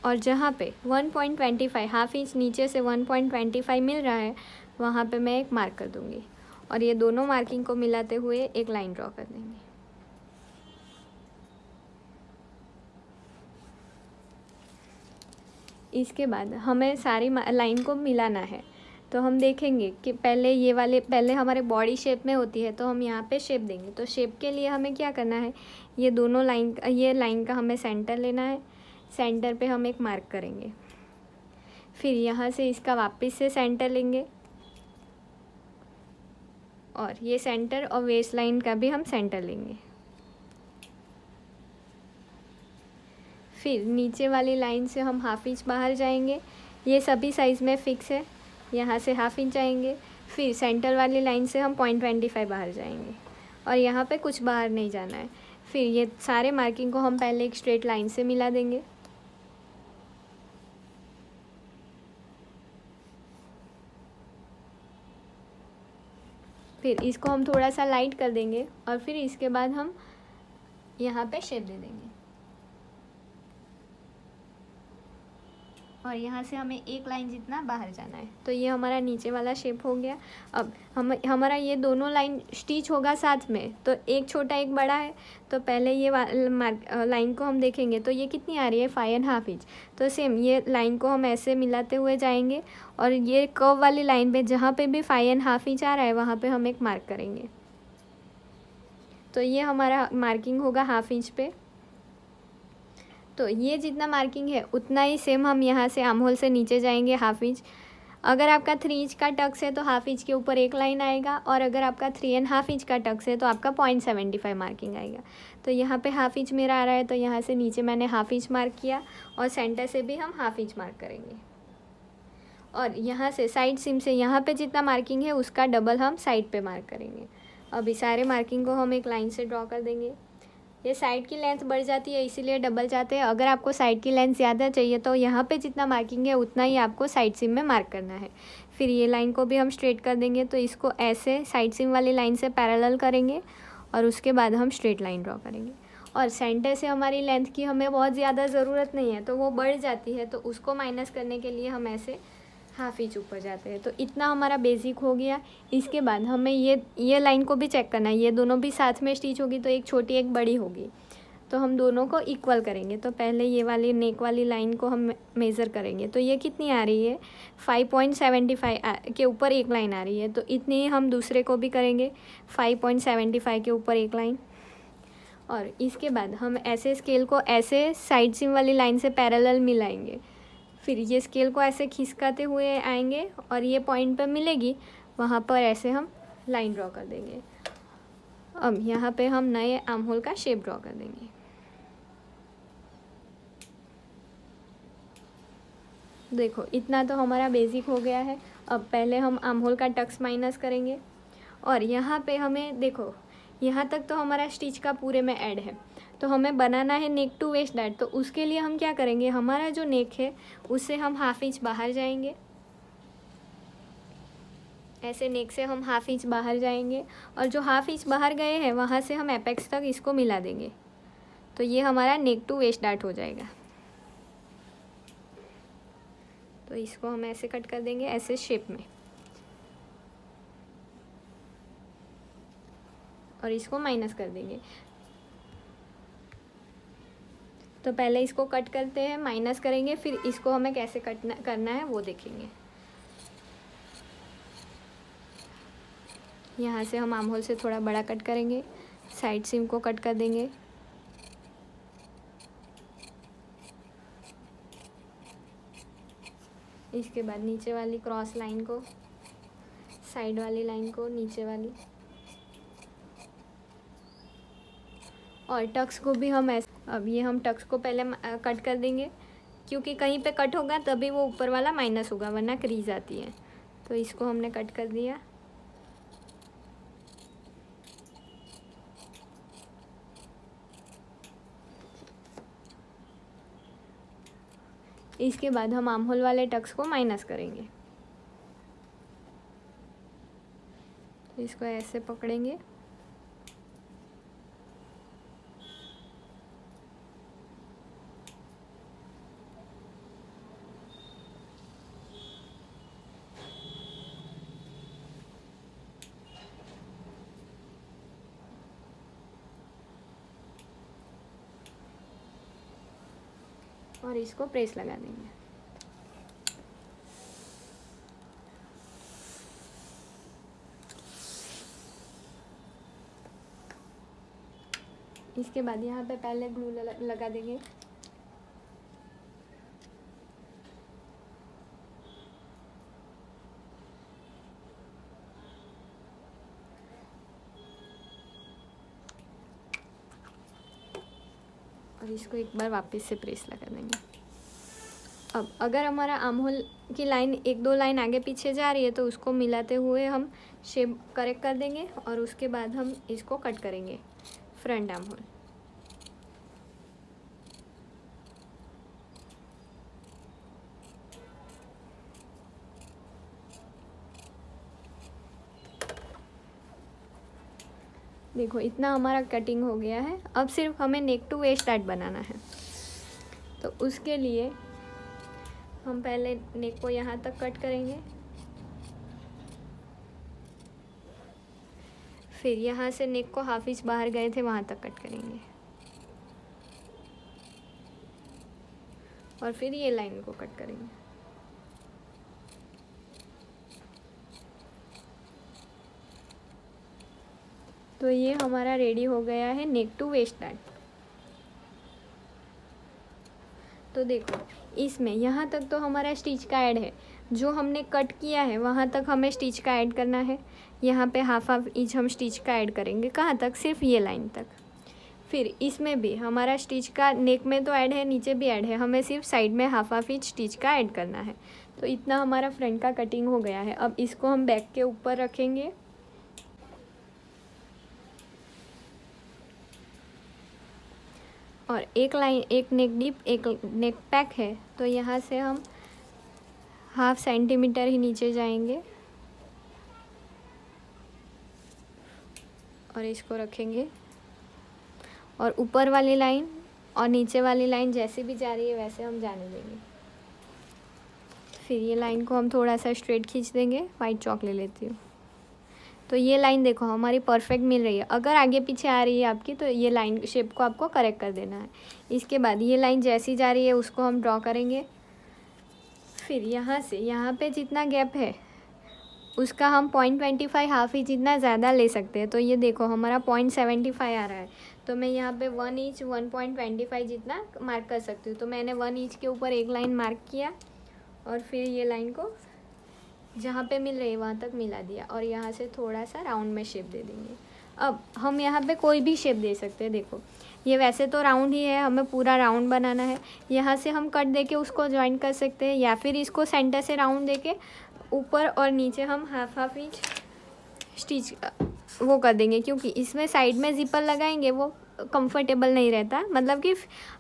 और जहाँ पे 1.25 हाफ़ इंच नीचे से 1.25 मिल रहा है वहाँ पे मैं एक मार्क कर दूँगी और ये दोनों मार्किंग को मिलाते हुए एक लाइन ड्रॉ कर देंगे। इसके बाद हमें सारी लाइन को मिलाना है। तो हम देखेंगे कि पहले ये वाले पहले हमारे बॉडी शेप में होती है, तो हम यहाँ पे शेप देंगे। तो शेप के लिए हमें क्या करना है, ये दोनों लाइन, ये लाइन का हमें सेंटर लेना है। सेंटर पे हम एक मार्क करेंगे, फिर यहाँ से इसका वापस से सेंटर लेंगे, और ये सेंटर और वेस्ट लाइन का भी हम सेंटर लेंगे। फिर नीचे वाली लाइन से हम हाफ इंच बाहर जाएंगे, ये सभी साइज़ में फ़िक्स है। यहाँ से हाफ इंच आएंगे, फिर सेंटर वाली लाइन से हम 0.25 बाहर जाएंगे, और यहाँ पे कुछ बाहर नहीं जाना है। फिर ये सारे मार्किंग को हम पहले एक स्ट्रेट लाइन से मिला देंगे। फिर इसको हम थोड़ा सा लाइट कर देंगे, और फिर इसके बाद हम यहाँ पे शेप दे देंगे, और यहाँ से हमें एक लाइन जितना बाहर जाना है। तो ये हमारा नीचे वाला शेप हो गया। अब हमारा ये दोनों लाइन स्टिच होगा साथ में, तो एक छोटा एक बड़ा है। तो पहले ये लाइन को हम देखेंगे, तो ये कितनी आ रही है, 5.5 इंच। तो सेम ये लाइन को हम ऐसे मिलाते हुए जाएंगे, और ये कर्व वाली लाइन पे जहाँ पे भी 5.5 इंच आ रहा है वहाँ पे हम एक मार्क करेंगे। तो ये हमारा मार्किंग होगा हाफ इंच पे। तो ये जितना मार्किंग है उतना ही सेम हम यहाँ से आर्म होल से नीचे जाएंगे हाफ इंच। अगर आपका 3 इंच का टक्स है तो हाफ इंच के ऊपर एक लाइन आएगा, और अगर आपका 3.5 इंच का टक्स है तो आपका 0.75 मार्किंग आएगा। तो यहाँ पे हाफ इंच मेरा आ रहा है, तो यहाँ से नीचे मैंने हाफ इंच मार्क किया, और सेंटर से भी हम हाफ इंच मार्क करेंगे। और यहाँ से साइड सीम से यहाँ पे जितना मार्किंग है उसका डबल हम साइड पे मार्क करेंगे। अभी सारे मार्किंग को हम एक लाइन से ड्रॉ कर देंगे। ये साइड की लेंथ बढ़ जाती है, इसीलिए डबल जाते हैं। अगर आपको साइड की लेंथ ज़्यादा चाहिए तो यहाँ पे जितना मार्किंग है उतना ही आपको साइड सीम में मार्क करना है। फिर ये लाइन को भी हम स्ट्रेट कर देंगे, तो इसको ऐसे साइड सीम वाली लाइन से पैरेलल करेंगे, और उसके बाद हम स्ट्रेट लाइन ड्रॉ करेंगे। और सेंटर से हमारी लेंथ की हमें बहुत ज़्यादा ज़रूरत नहीं है, तो वो बढ़ जाती है, तो उसको माइनस करने के लिए हम ऐसे हाफ इंच ऊपर जाते हैं। तो इतना हमारा बेसिक हो गया। इसके बाद हमें ये लाइन को भी चेक करना है, ये दोनों भी साथ में स्टिच होगी, तो एक छोटी एक बड़ी होगी, तो हम दोनों को इक्वल करेंगे। तो पहले ये वाली नेक वाली लाइन को हम मेज़र करेंगे, तो ये कितनी आ रही है, 5.75 के ऊपर एक लाइन आ रही है। तो इतनी ही हम दूसरे को भी करेंगे, 5.75 के ऊपर एक लाइन। और इसके बाद हम ऐसे स्केल को ऐसे साइड सीम वाली लाइन से पैरेलल मिलाएंगे। फिर ये स्केल को ऐसे खिसकाते हुए आएंगे, और ये पॉइंट पर मिलेगी, वहाँ पर ऐसे हम लाइन ड्रॉ कर देंगे। अब यहाँ पे हम नए आर्म होल का शेप ड्रॉ कर देंगे। देखो इतना तो हमारा बेसिक हो गया है। अब पहले हम आर्म होल का टक्स माइनस करेंगे, और यहाँ पे हमें देखो यहाँ तक तो हमारा स्टिच का पूरे में ऐड है। तो हमें बनाना है नेक टू वेस्ट डार्ट। तो उसके लिए हम क्या करेंगे, हमारा जो नेक है उससे हम हाफ इंच बाहर जाएंगे, ऐसे नेक से हम हाफ इंच बाहर जाएंगे, और जो हाफ इंच बाहर गए हैं वहाँ से हम एपेक्स तक इसको मिला देंगे। तो ये हमारा नेक टू वेस्ट डार्ट हो जाएगा। तो इसको हम ऐसे कट कर देंगे, ऐसे शेप में, और इसको माइनस कर देंगे। तो पहले इसको कट करते हैं, माइनस करेंगे, फिर इसको हमें कैसे करना है वो देखेंगे। यहाँ से हम आर्म होल से थोड़ा बड़ा कट करेंगे, साइड सीम को कट कर देंगे, इसके बाद नीचे वाली क्रॉस लाइन को, साइड वाली लाइन को, नीचे वाली, और टक्स को भी हम ऐसे, अब ये हम टक्स को पहले कट कर देंगे, क्योंकि कहीं पे कट होगा तभी वो ऊपर वाला माइनस होगा, वरना क्रीज आती है। तो इसको हमने कट कर दिया। इसके बाद हम आर्म होल वाले टक्स को माइनस करेंगे। तो इसको ऐसे पकड़ेंगे, और इसको प्रेस लगा देंगे। इसके बाद यहाँ पे पहले ग्लू लगा देंगे। और इसको एक बार वापस से प्रेस लगा देंगे। अब अगर हमारा आर्म होल की लाइन 1-2 लाइन आगे पीछे जा रही है तो उसको मिलाते हुए हम शेप करेक्ट कर देंगे और उसके बाद हम इसको कट करेंगे फ्रंट आर्म होल। देखो इतना हमारा कटिंग हो गया है। अब सिर्फ हमें नेक टू वेस्ट टाइट बनाना है। तो उसके लिए हम पहले नेक को यहाँ तक कट करेंगे, फिर यहाँ से नेक को हाफ इंच बाहर गए थे वहाँ तक कट करेंगे और फिर ये लाइन को कट करेंगे। तो ये हमारा रेडी हो गया है नेक टू वेस्ट टाइट। तो देखो इसमें यहाँ तक तो हमारा स्टिच का ऐड है, जो हमने कट किया है वहाँ तक हमें स्टिच का ऐड करना है। यहाँ पे हाफ इंच हम स्टिच का ऐड करेंगे, कहाँ तक, सिर्फ ये लाइन तक। फिर इसमें भी हमारा स्टिच का नेक में तो ऐड है, नीचे भी ऐड है, हमें सिर्फ साइड में हाफ इंच स्टिच का ऐड करना है। तो इतना हमारा फ्रंट का कटिंग हो गया है। अब इसको हम बैक के ऊपर रखेंगे और एक लाइन, एक नेक डीप, एक नेक पैक है, तो यहाँ से हम ½ सेंटीमीटर ही नीचे जाएंगे और इसको रखेंगे और ऊपर वाली लाइन और नीचे वाली लाइन जैसे भी जा रही है वैसे हम जाने देंगे। फिर ये लाइन को हम थोड़ा सा स्ट्रेट खींच देंगे। वाइट चॉक ले लेती हूँ। तो ये लाइन देखो हमारी परफेक्ट मिल रही है। अगर आगे पीछे आ रही है आपकी तो ये लाइन शेप को आपको करेक्ट कर देना है। इसके बाद ये लाइन जैसी जा रही है उसको हम ड्रॉ करेंगे। फिर यहाँ से यहाँ पे जितना गैप है उसका हम 0.25 हाफ इंच जितना ज़्यादा ले सकते हैं। तो ये देखो हमारा 0.75 आ रहा है, तो मैं यहाँ पे 1 इंच 1.25 जितना मार्क कर सकती हूँ। तो मैंने 1 इंच के ऊपर एक लाइन मार्क किया और फिर ये लाइन को जहाँ पे मिल रही है वहाँ तक मिला दिया और यहाँ से थोड़ा सा राउंड में शेप दे देंगे। अब हम यहाँ पे कोई भी शेप दे सकते हैं। देखो ये वैसे तो राउंड ही है, हमें पूरा राउंड बनाना है। यहाँ से हम कट देके उसको ज्वाइन कर सकते हैं या फिर इसको सेंटर से राउंड देके ऊपर और नीचे हम हाफ इंच स्टिच वो कर देंगे, क्योंकि इसमें साइड में ज़िपर लगाएंगे वो कंफर्टेबल नहीं रहता, मतलब कि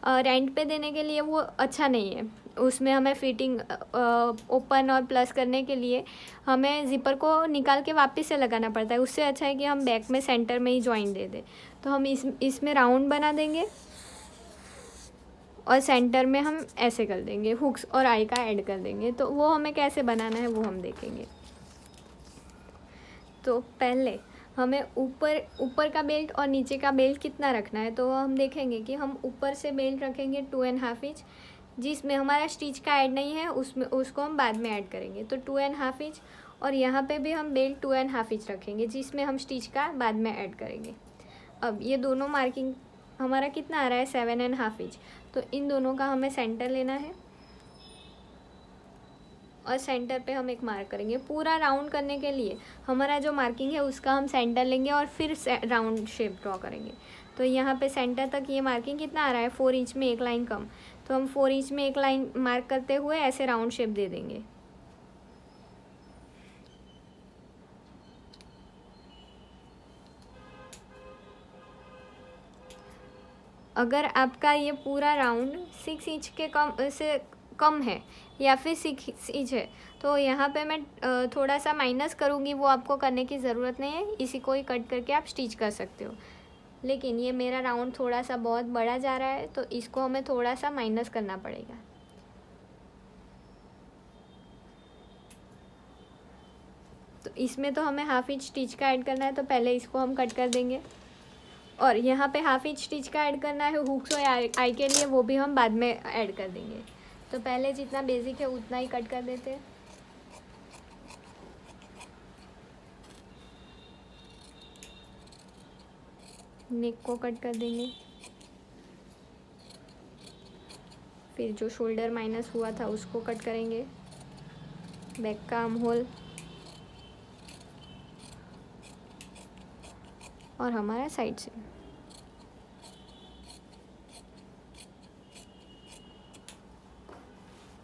रेंट पे देने के लिए वो अच्छा नहीं है। उसमें हमें फिटिंग ओपन और प्लस करने के लिए हमें ज़िपर को निकाल के वापस से लगाना पड़ता है। उससे अच्छा है कि हम बैक में सेंटर में ही जॉइन दे दें। तो हम इसमें राउंड बना देंगे और सेंटर में हम ऐसे कर देंगे, हुक्स और आई का ऐड कर देंगे। तो वो हमें कैसे बनाना है वो हम देखेंगे। तो पहले हमें ऊपर का बेल्ट और नीचे का बेल्ट कितना रखना है, तो हम देखेंगे कि हम ऊपर से बेल्ट रखेंगे 2.5 इंच, जिसमें हमारा स्टिच का ऐड नहीं है, उसको हम बाद में ऐड करेंगे। तो 2.5 इंच और यहाँ पे भी हम बेल्ट 2.5 इंच रखेंगे, जिसमें हम स्टिच का बाद में ऐड करेंगे। अब ये दोनों मार्किंग हमारा कितना आ रहा है 7.5 इंच। तो इन दोनों का हमें सेंटर लेना है और सेंटर पे हम एक मार्क करेंगे। पूरा राउंड करने के लिए हमारा जो मार्किंग है उसका हम सेंटर लेंगे और फिर राउंड शेप ड्रॉ करेंगे। तो यहाँ पे सेंटर तक ये मार्किंग कितना आ रहा है 4 इंच में एक लाइन कम, तो हम 4 इंच में एक लाइन मार्क करते हुए ऐसे राउंड शेप दे देंगे। अगर आपका ये पूरा राउंड 6 इंच के कम है या फिर 6 इंच है तो यहाँ पे मैं थोड़ा सा माइनस करूँगी, वो आपको करने की ज़रूरत नहीं है। इसी को ही कट करके आप स्टिच कर सकते हो। लेकिन ये मेरा राउंड थोड़ा सा बहुत बड़ा जा रहा है तो इसको हमें थोड़ा सा माइनस करना पड़ेगा। तो इसमें तो हमें हाफ इंच स्टिच का ऐड करना है, तो पहले इसको हम कट कर देंगे और यहाँ पे हाफ इंच स्टिच का ऐड करना है हुक्स और आई के लिए, वो भी हम बाद में ऐड कर देंगे। तो पहले जितना बेसिक है उतना ही कट कर देते हैं। नेक को कट कर देंगे। फिर जो शोल्डर माइनस हुआ था उसको कट करेंगे, बैक का आर्म होल और हमारा साइड से।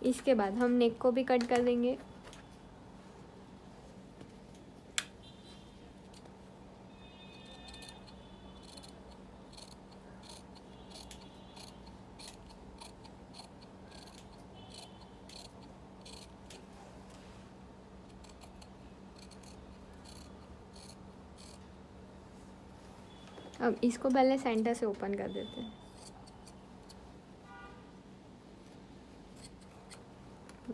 इसके बाद हम नेक को भी कट कर देंगे। अब इसको पहले सेंटर से ओपन कर देते हैं।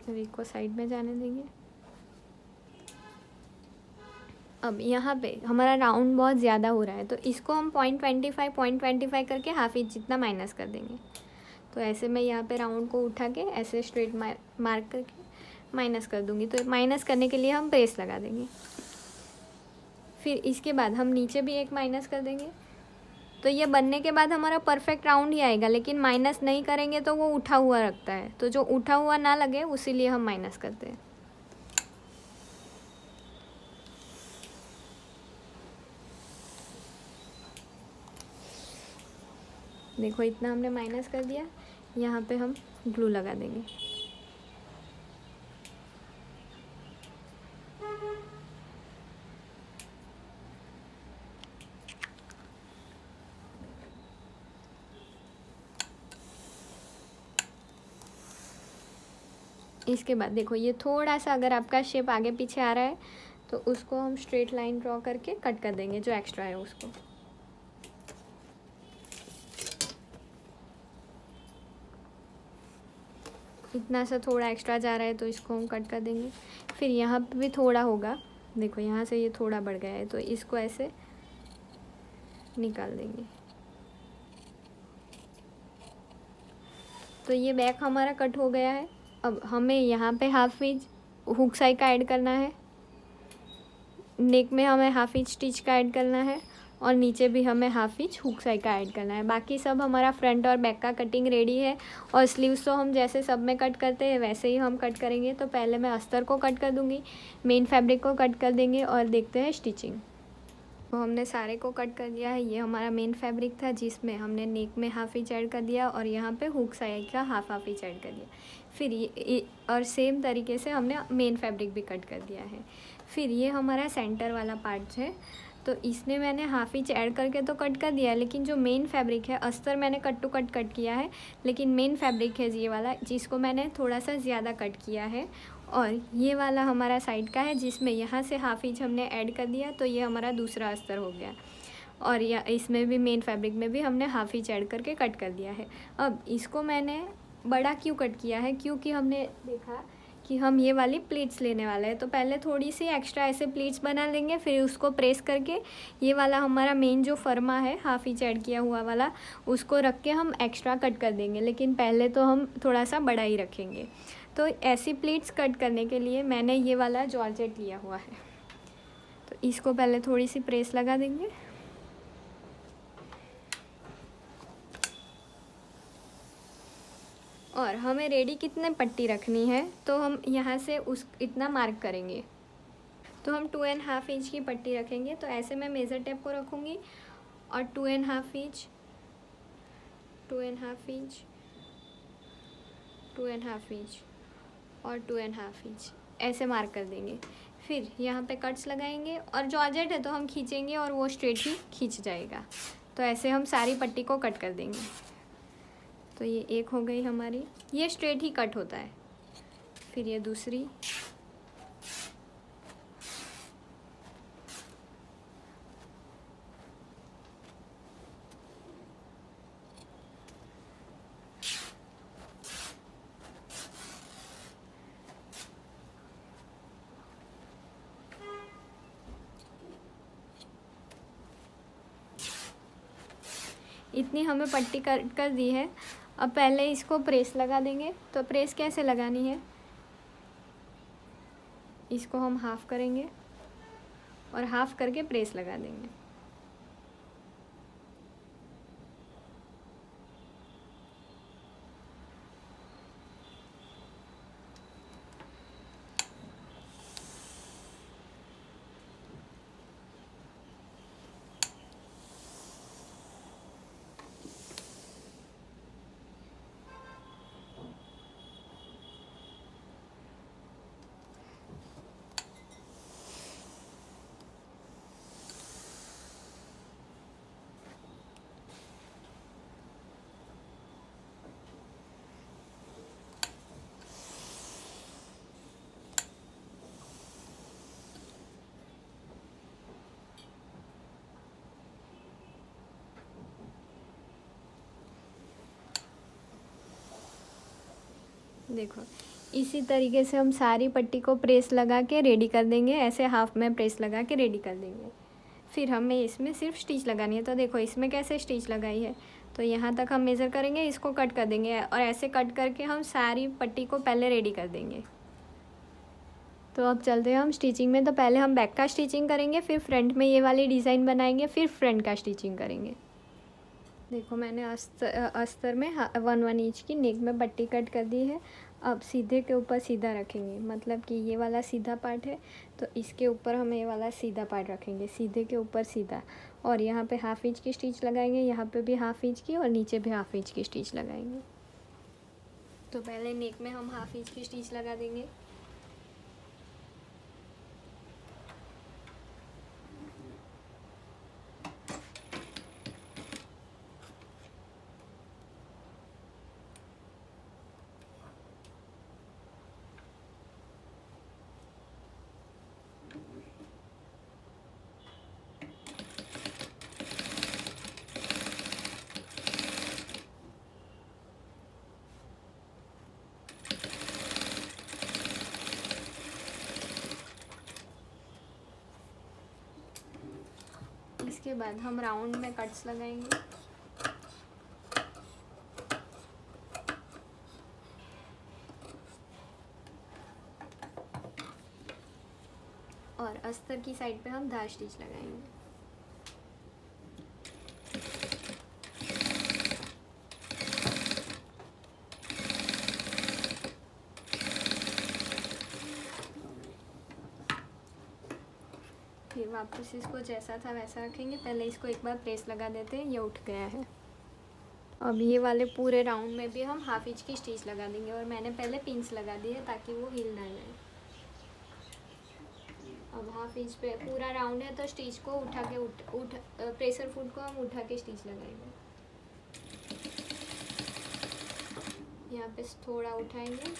नेक को साइड में जाने देंगे। अब यहाँ पे हमारा राउंड बहुत ज़्यादा हो रहा है, तो इसको हम 0.25 करके हाफ इंच जितना माइनस कर देंगे। तो ऐसे मैं यहाँ पे राउंड को उठा के ऐसे स्ट्रेट मार्क करके माइनस कर दूँगी। तो माइनस करने के लिए हम प्रेस लगा देंगे। फिर इसके बाद हम नीचे भी एक माइनस कर देंगे। तो ये बनने के बाद हमारा परफेक्ट राउंड ही आएगा, लेकिन माइनस नहीं करेंगे तो वो उठा हुआ रखता है। तो जो उठा हुआ ना लगे उसीलिए हम माइनस करते हैं। देखो इतना हमने माइनस कर दिया। यहाँ पे हम ग्लू लगा देंगे। इसके बाद देखो ये थोड़ा सा अगर आपका शेप आगे पीछे आ रहा है तो उसको हम स्ट्रेट लाइन ड्रॉ करके कट कर देंगे, जो एक्स्ट्रा है उसको। इतना सा थोड़ा एक्स्ट्रा जा रहा है तो इसको हम कट कर देंगे। फिर यहाँ पे भी थोड़ा होगा, देखो यहाँ से ये थोड़ा बढ़ गया है तो इसको ऐसे निकाल देंगे। तो ये बैक हमारा कट हो गया है। अब हमें यहाँ पे हाफ इंच हुक साइड का ऐड करना है, नेक में हमें हाफ इंच स्टिच का ऐड करना है और नीचे भी हमें हाफ इंच हुक साइड का ऐड करना है। बाकी सब हमारा फ्रंट और बैक का कटिंग रेडी है। और स्लीव्स तो हम जैसे सब में कट करते हैं वैसे ही हम कट करेंगे। तो पहले मैं अस्तर को कट कर दूँगी, मेन फैब्रिक को कट कर देंगे और देखते हैं स्टिचिंग। तो हमने सारे को कट कर दिया है। ये हमारा मेन फैब्रिक था जिसमें हमने नेक में हाफ इंच ऐड कर दिया और यहाँ पे हुक साइड का हाफ इंच ऐड कर दिया। फिर ये और सेम तरीके से हमने मेन फैब्रिक भी कट कर दिया है। फिर ये हमारा सेंटर वाला पार्ट है, तो इसमें मैंने हाफ इंच ऐड करके तो कट कर दिया है, लेकिन जो मेन फैब्रिक है अस्तर मैंने कट टू कट किया है, लेकिन मेन फैब्रिक है ये वाला जिसको मैंने थोड़ा सा ज़्यादा कट किया है। और ये वाला हमारा साइड का है जिसमें यहाँ से हाफ इंच हमने ऐड कर दिया, तो ये हमारा दूसरा अस्तर हो गया। और या इसमें भी मेन फैब्रिक में भी हमने हाफ इंच ऐड करके कट कर दिया है। अब इसको मैंने बड़ा क्यों कट किया है, क्योंकि हमने देखा कि हम ये वाली प्लीट्स लेने वाले हैं। तो पहले थोड़ी सी एक्स्ट्रा ऐसे प्लीट्स बना लेंगे, फिर उसको प्रेस करके ये वाला हमारा मेन जो फर्मा है हाफ इंच ऐड किया हुआ वाला उसको रख के हम एक्स्ट्रा कट कर देंगे, लेकिन पहले तो हम थोड़ा सा बड़ा ही रखेंगे। तो ऐसी प्लीट्स कट करने के लिए मैंने ये वाला जॉर्जेट लिया हुआ है। तो इसको पहले थोड़ी सी प्रेस लगा देंगे। और हमें रेडी कितने पट्टी रखनी है तो हम यहाँ से उस इतना मार्क करेंगे। तो हम 2.5 इंच की पट्टी रखेंगे। तो ऐसे मैं मेज़र टेप को रखूँगी और 2.5 इंच, 2.5 इंच, 2.5 इंच और 2.5 इंच ऐसे मार्क कर देंगे। फिर यहाँ पे कट्स लगाएंगे और जॉर्जेट है तो हम खींचेंगे और वो स्ट्रेट ही खींच जाएगा। तो ऐसे हम सारी पट्टी को कट कर देंगे। तो ये एक हो गई हमारी, ये स्ट्रेट ही कट होता है। फिर ये दूसरी, इतनी हमें पट्टी कर दी है। अब पहले इसको प्रेस लगा देंगे। तो प्रेस कैसे लगानी है, इसको हम हाफ करेंगे और हाफ करके प्रेस लगा देंगे। देखो इसी तरीके से हम सारी पट्टी को प्रेस लगा के रेडी कर देंगे, ऐसे हाफ में प्रेस लगा के रेडी कर देंगे। फिर हमें इसमें सिर्फ स्टिच लगानी है। तो देखो इसमें कैसे स्टिच लगाई है, तो यहाँ तक हम मेज़र करेंगे, इसको कट कर देंगे और ऐसे कट करके हम सारी पट्टी को पहले रेडी कर देंगे। तो अब चलते हैं हम स्टिचिंग में। तो पहले हम बैक का स्टिचिंग करेंगे, फिर फ्रंट में ये वाली डिज़ाइन बनाएंगे, फिर फ्रंट का स्टिचिंग करेंगे। देखो मैंने अस्तर में 1-1 इंच की नेक में पट्टी कट कर दी है। अब सीधे के ऊपर सीधा रखेंगे, मतलब कि ये वाला सीधा पार्ट है तो इसके ऊपर हम ये वाला सीधा पार्ट रखेंगे, सीधे के ऊपर सीधा। और यहाँ पे 1/2 इंच की स्टिच लगाएंगे, यहाँ पे भी 1/2 इंच की और नीचे भी 1/2 इंच की स्टिच लगाएंगे। तो पहले नेक में हम 1/2 इंच की स्टिच लगा देंगे। इसके बाद हम राउंड में कट्स लगाएंगे। और अस्तर की साइड पे हम धार स्टिच लगाएंगे। फिर वापस इसको जैसा था वैसा रखेंगे। पहले इसको एक बार प्रेस लगा देते हैं, ये उठ गया है। अब ये वाले पूरे राउंड में भी हम 1/2 इंच की स्टिच लगा देंगे और मैंने पहले पिंस लगा दी है ताकि वो हिल ना जाए। अब 1/2 इंच पे पूरा राउंड है तो स्टिच को उठा के प्रेशर फुट को हम उठा के स्टिच लगाएंगे। यहाँ पे थोड़ा उठाएंगे,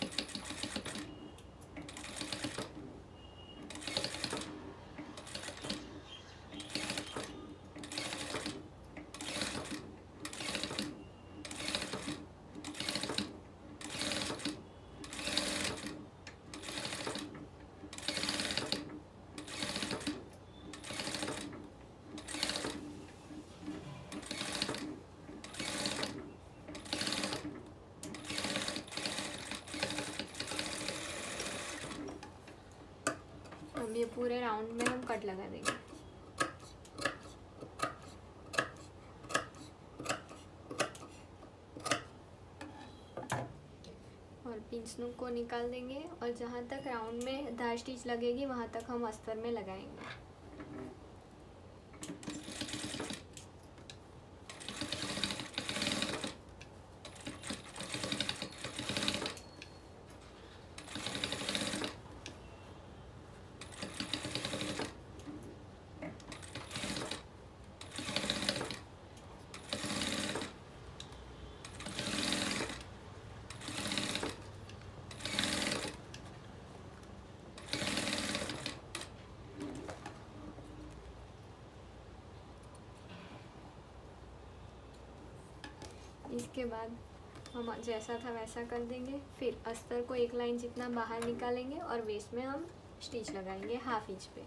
ये पूरे राउंड में हम कट लगा देंगे। और पिंच नूक को निकाल देंगे और जहाँ तक राउंड में धार स्टिच लगेगी वहाँ तक हम अस्तर में लगाएंगे। इसके बाद हम जैसा था वैसा कर देंगे। फिर अस्तर को 1 लाइन जितना बाहर निकालेंगे और वेस्ट में हम स्टिच लगाएंगे 1/2 इंच पे।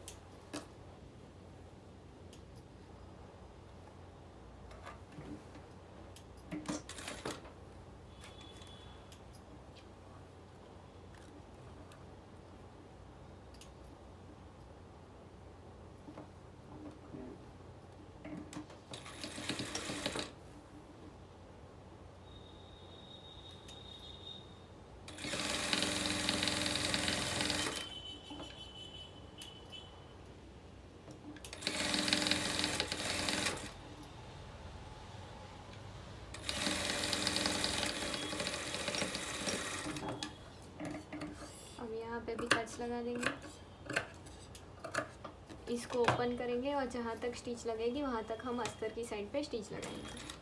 यहाँ पे भी कट्स लगा देंगे। इसको ओपन करेंगे और जहाँ तक स्टिच लगेगी वहाँ तक हम अस्तर की साइड पे स्टिच लगाएंगे।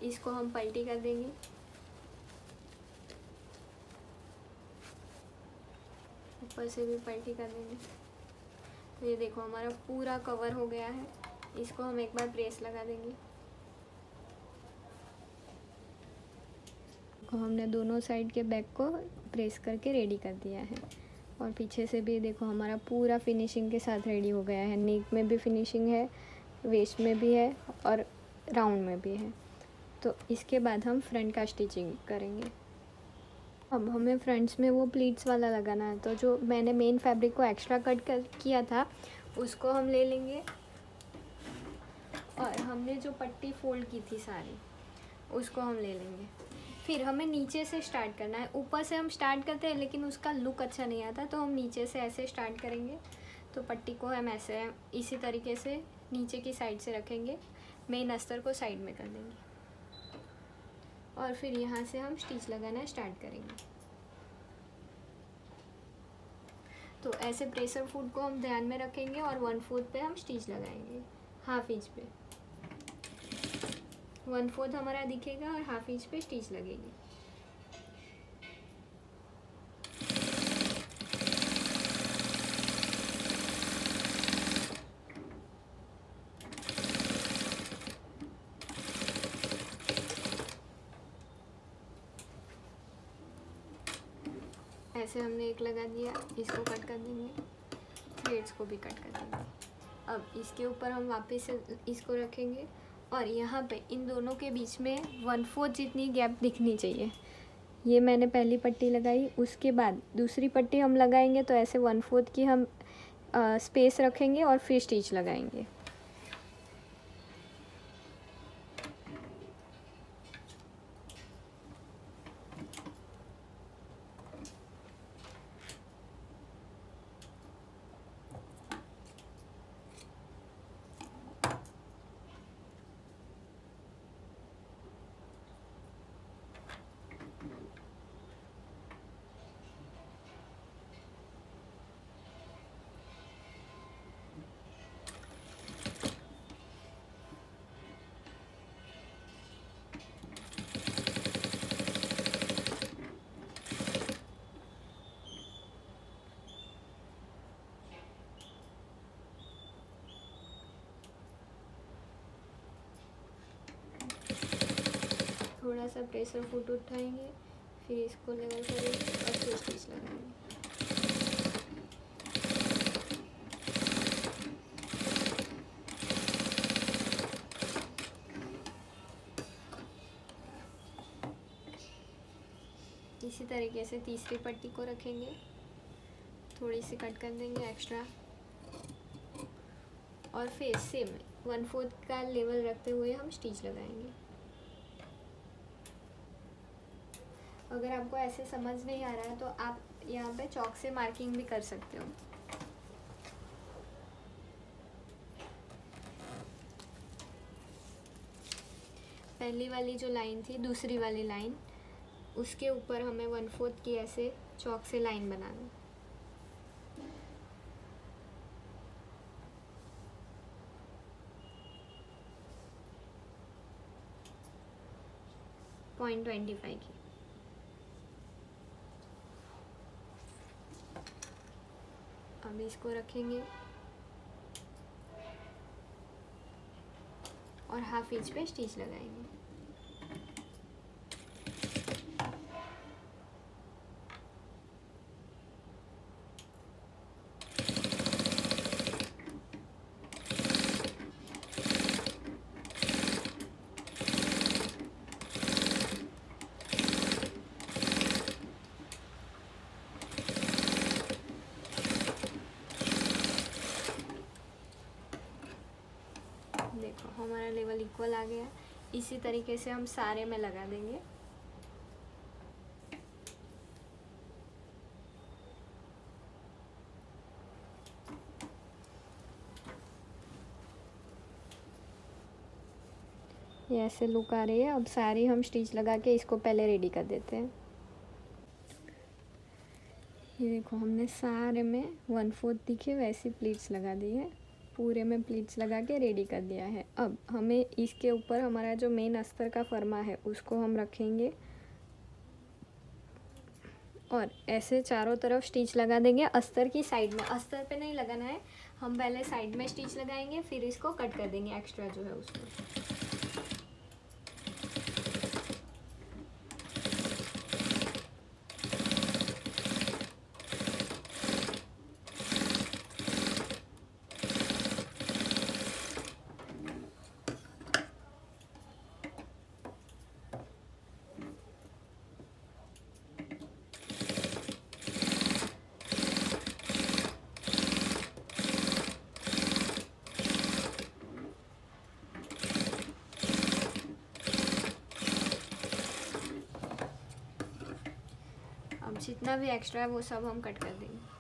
इसको हम पलटी कर देंगे। ऊपर से भी पलटी कर देंगे। तो ये देखो हमारा पूरा कवर हो गया है। इसको हम एक बार प्रेस लगा देंगे। तो हमने दोनों साइड के बैक को प्रेस करके रेडी कर दिया है। और पीछे से भी देखो हमारा पूरा फिनिशिंग के साथ रेडी हो गया है। नेक में भी फिनिशिंग है, वेस्ट में भी है और राउंड में भी है। तो इसके बाद हम फ्रंट का स्टिचिंग करेंगे। अब हमें फ्रंट्स में वो प्लीट्स वाला लगाना है। तो जो मैंने मेन फैब्रिक को एक्स्ट्रा कट किया था उसको हम ले लेंगे। और हमने जो पट्टी फोल्ड की थी सारी उसको हम ले लेंगे। फिर हमें नीचे से स्टार्ट करना है। ऊपर से हम स्टार्ट करते हैं लेकिन उसका लुक अच्छा नहीं आता, तो हम नीचे से ऐसे स्टार्ट करेंगे। तो पट्टी को हम ऐसे इसी तरीके से नीचे की साइड से रखेंगे, मेन अस्तर को साइड में कर देंगे और फिर यहाँ से हम स्टिच लगाना स्टार्ट करेंगे। तो ऐसे प्रेशर फुट को हम ध्यान में रखेंगे और 1/4 पे हम स्टिच लगाएंगे, हाफ इंच पे। 1/4 हमारा दिखेगा और हाफ इंच पे स्टिच लगेगी। ऐसे हमने एक लगा दिया, इसको कट कर देंगे, थ्रेड्स को भी कट कर देंगे। अब इसके ऊपर हम वापस से इसको रखेंगे और यहाँ पे इन दोनों के बीच में 1/4 जितनी गैप दिखनी चाहिए। ये मैंने पहली पट्टी लगाई, उसके बाद दूसरी पट्टी हम लगाएंगे तो ऐसे 1/4 की हम स्पेस रखेंगे और फिर स्टिच लगाएंगे। थोड़ा सा प्रेशर फुट उठाएंगे, फिर इसको लेवल करेंगे और फिर स्टिच लगाएंगे। इसी तरीके से तीसरी पट्टी को रखेंगे, थोड़ी सी कट कर देंगे एक्स्ट्रा और फिर सेम 1/4 का लेवल रखते हुए हम स्टिच लगाएंगे। अगर आपको ऐसे समझ नहीं आ रहा है तो आप यहाँ पे चॉक से मार्किंग भी कर सकते हो। पहली वाली जो लाइन थी, दूसरी वाली लाइन, उसके ऊपर हमें 1/4 की ऐसे चॉक से लाइन बनाना। .25 की। अब इसको रखेंगे और हाफ इंच पे स्टिच लगाएंगे। देखो हमारा लेवल इक्वल आ गया। इसी तरीके से हम सारे में लगा देंगे। ये ऐसे लुक आ रही है। अब सारी हम स्टिच लगा के इसको पहले रेडी कर देते हैं। ये देखो हमने सारे में 1/4 दिखे वैसी प्लीट्स लगा दी है। पूरे में प्लीट्स लगा के रेडी कर दिया है। अब हमें इसके ऊपर हमारा जो मेन अस्तर का फरमा है उसको हम रखेंगे और ऐसे चारों तरफ स्टिच लगा देंगे अस्तर की साइड में। अस्तर पे नहीं लगाना है, हम पहले साइड में स्टिच लगाएंगे, फिर इसको कट कर देंगे एक्स्ट्रा जो है उसको। अब जितना भी एक्स्ट्रा है वो सब हम कट कर देंगे।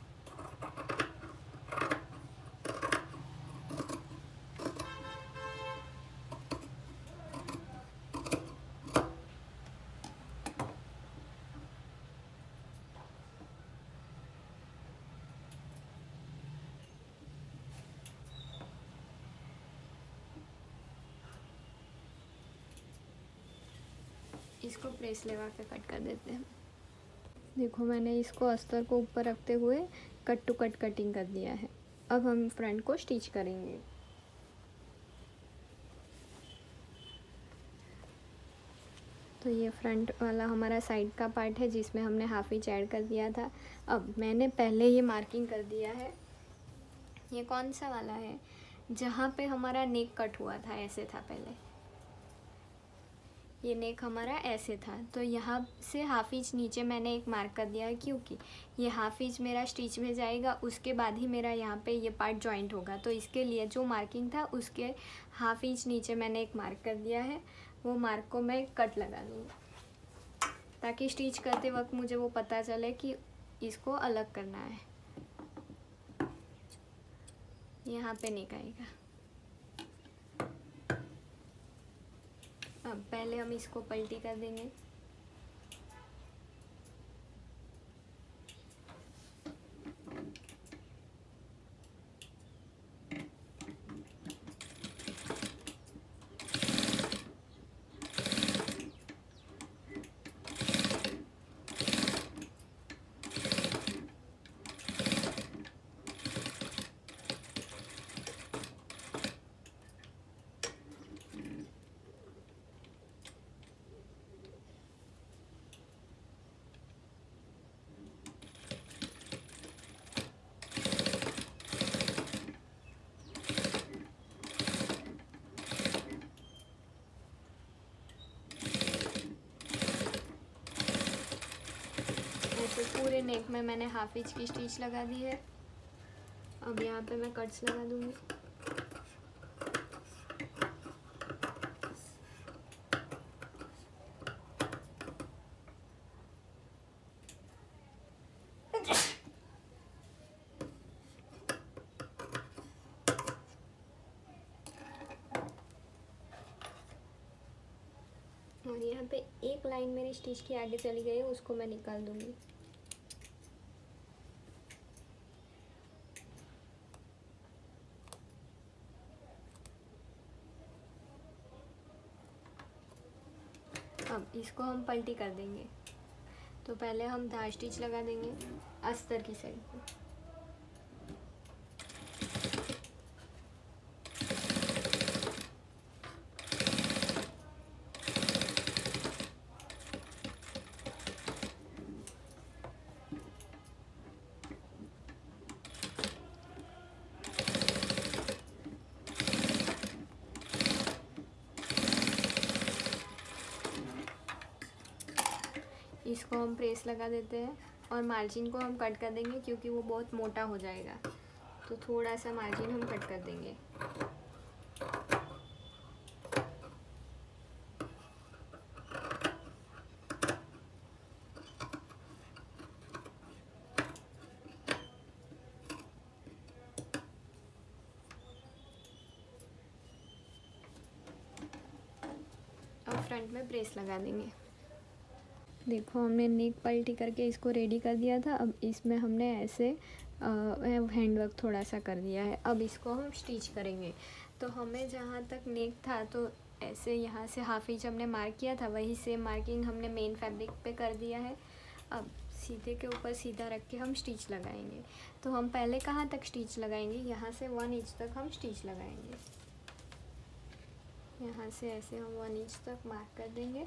इसको प्रेस लगा के कट कर देते हैं। देखो मैंने इसको अस्तर को ऊपर रखते हुए कट टू कट कटिंग कर दिया है। अब हम फ्रंट को स्टिच करेंगे। तो ये फ्रंट वाला हमारा साइड का पार्ट है जिसमें हमने हाफ इंच ऐड कर दिया था। अब मैंने पहले ये मार्किंग कर दिया है। ये कौन सा वाला है, जहाँ पे हमारा नेक कट हुआ था, ऐसे था पहले, ये नेक हमारा ऐसे था। तो यहाँ से हाफ इंच नीचे मैंने एक मार्क कर दिया है, क्योंकि ये हाफ इंच मेरा स्टिच में जाएगा, उसके बाद ही मेरा यहाँ पे ये पार्ट जॉइंट होगा। तो इसके लिए जो मार्किंग था उसके हाफ इंच नीचे मैंने एक मार्क कर दिया है। वो मार्क को मैं कट लगा दूँगी ताकि स्टिच करते वक्त मुझे वो पता चले कि इसको अलग करना है। यहाँ पे नेक आएगा। अब पहले हम इसको पलटी कर देंगे। ऐसे पूरे नेक में मैंने हाफ इंच की स्टिच लगा दी है। अब यहाँ पे मैं कट्स लगा दूँगी। और यहाँ पे एक लाइन मेरी स्टिच की आगे चली गई है, उसको मैं निकाल दूँगी। अब इसको हम पलटी कर देंगे। तो पहले हम धार स्टिच लगा देंगे अस्तर की साइड पे। इसको हम प्रेस लगा देते हैं और मार्जिन को हम कट कर देंगे, क्योंकि वो बहुत मोटा हो जाएगा। तो थोड़ा सा मार्जिन हम कट कर देंगे। और फ्रंट में प्रेस लगा देंगे। देखो हमने नेक पलटी करके इसको रेडी कर दिया था। अब इसमें हमने ऐसे हैंड वर्क थोड़ा सा कर दिया है। अब इसको हम स्टिच करेंगे। तो हमें जहाँ तक नेक था तो ऐसे यहाँ से हाफ इंच हमने मार्क किया था, वही सेम मार्किंग हमने मेन फैब्रिक पे कर दिया है। अब सीधे के ऊपर सीधा रख के हम स्टिच लगाएंगे। तो हम पहले कहाँ तक स्टिच लगाएंगे, यहाँ से 1 इंच तक हम स्टिच लगाएंगे। यहाँ से ऐसे हम 1 इंच तक मार्क कर देंगे।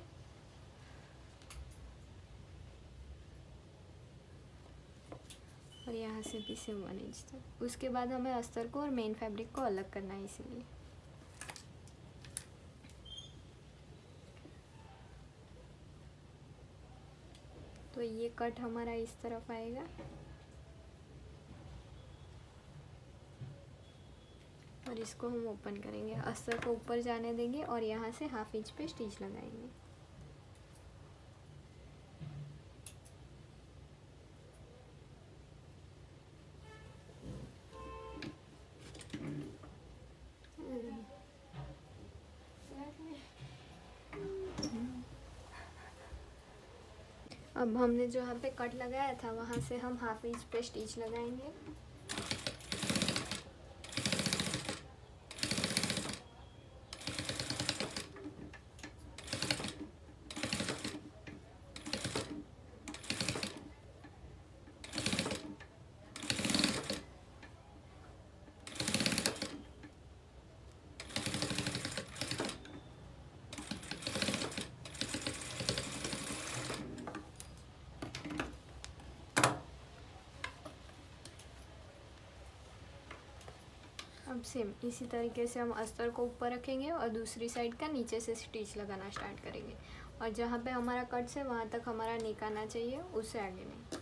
और यहाँ से भी सेम 1 इंच तक। उसके बाद हमें अस्तर को और मेन फैब्रिक को अलग करना है, इसीलिए तो ये कट हमारा इस तरफ आएगा और इसको हम ओपन करेंगे, अस्तर को ऊपर जाने देंगे और यहाँ से हाफ इंच पे स्टिच लगाएंगे। अब हमने जो यहाँ पे कट लगाया था वहाँ से हम हाफ इंच पे स्टिच लगाएंगे। अब सेम इसी तरीके से हम अस्तर को ऊपर रखेंगे और दूसरी साइड का नीचे से स्टिच लगाना स्टार्ट करेंगे। और जहाँ पे हमारा कट है वहाँ तक हमारा नेक आना चाहिए, उससे आगे नहीं।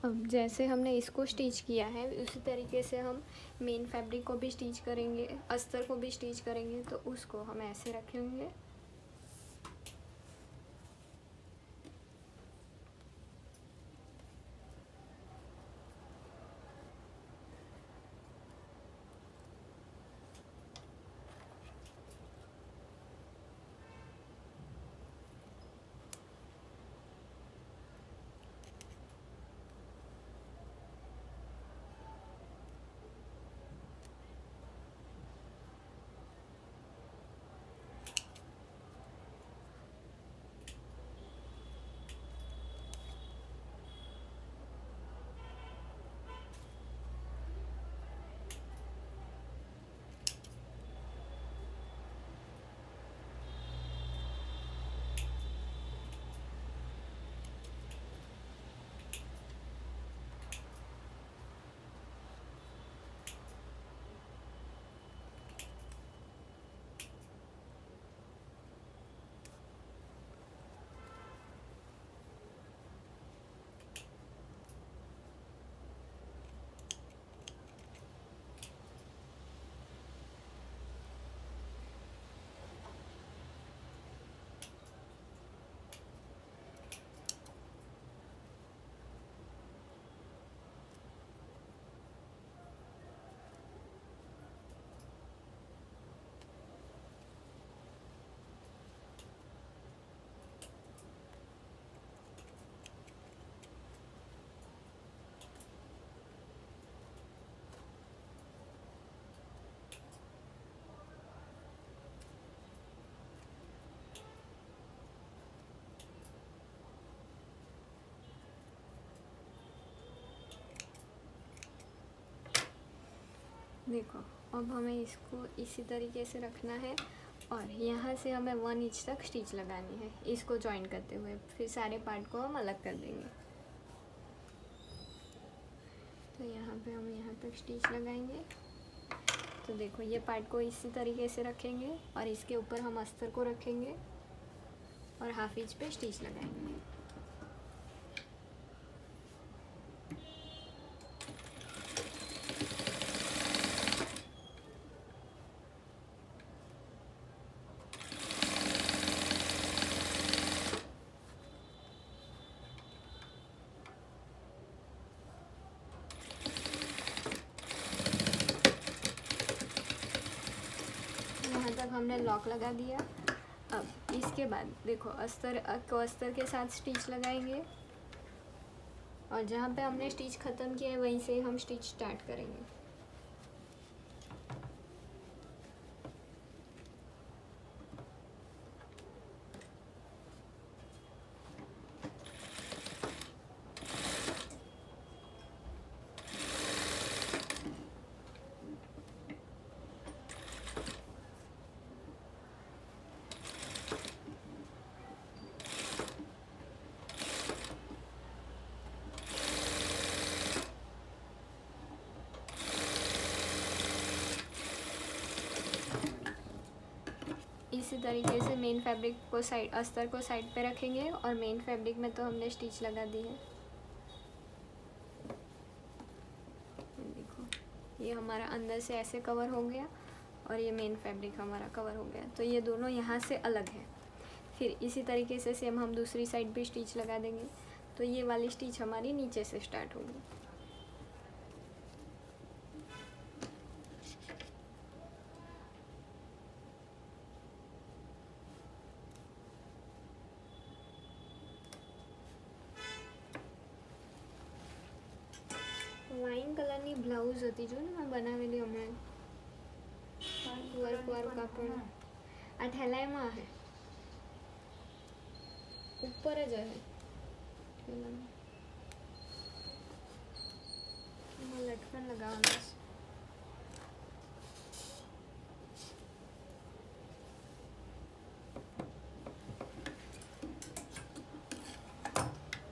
अब जैसे हमने इसको स्टिच किया है उसी तरीके से हम मेन फैब्रिक को भी स्टिच करेंगे, अस्तर को भी स्टिच करेंगे। तो उसको हम ऐसे रखेंगे। देखो अब हमें इसको इसी तरीके से रखना है और यहाँ से हमें 1 इंच तक स्टिच लगानी है इसको जॉइन करते हुए, फिर सारे पार्ट को हम अलग कर देंगे। तो यहाँ पे हम यहाँ तक स्टिच लगाएंगे। तो देखो ये पार्ट को इसी तरीके से रखेंगे और इसके ऊपर हम अस्तर को रखेंगे और हाफ इंच पे स्टिच लगाएंगे। यहाँ तक हमने लॉक लगा दिया। अब इसके बाद देखो अस्तर को अस्तर के साथ स्टिच लगाएंगे और जहाँ पे हमने स्टिच ख़त्म किया है वहीं से हम स्टिच स्टार्ट करेंगे। इसी तरीके से मेन फैब्रिक को साइड अस्तर को साइड पे रखेंगे और मेन फैब्रिक में तो हमने स्टिच लगा दी है। देखो ये हमारा अंदर से ऐसे कवर हो गया और ये मेन फैब्रिक हमारा कवर हो गया। तो ये दोनों यहाँ से अलग है। फिर इसी तरीके से सेम हम दूसरी साइड भी स्टिच लगा देंगे। तो ये वाली स्टिच हमारी नीचे से स्टार्ट होगी। વાઇન કલરની બ્લાઉઝ હતી જો ને મેં બનાવેલી હમણાં વર્કવાળું કાપડ આ ઠેલાઈમાં હે ઉપર જ હે એમાં લટકન લગાવવાનું છે।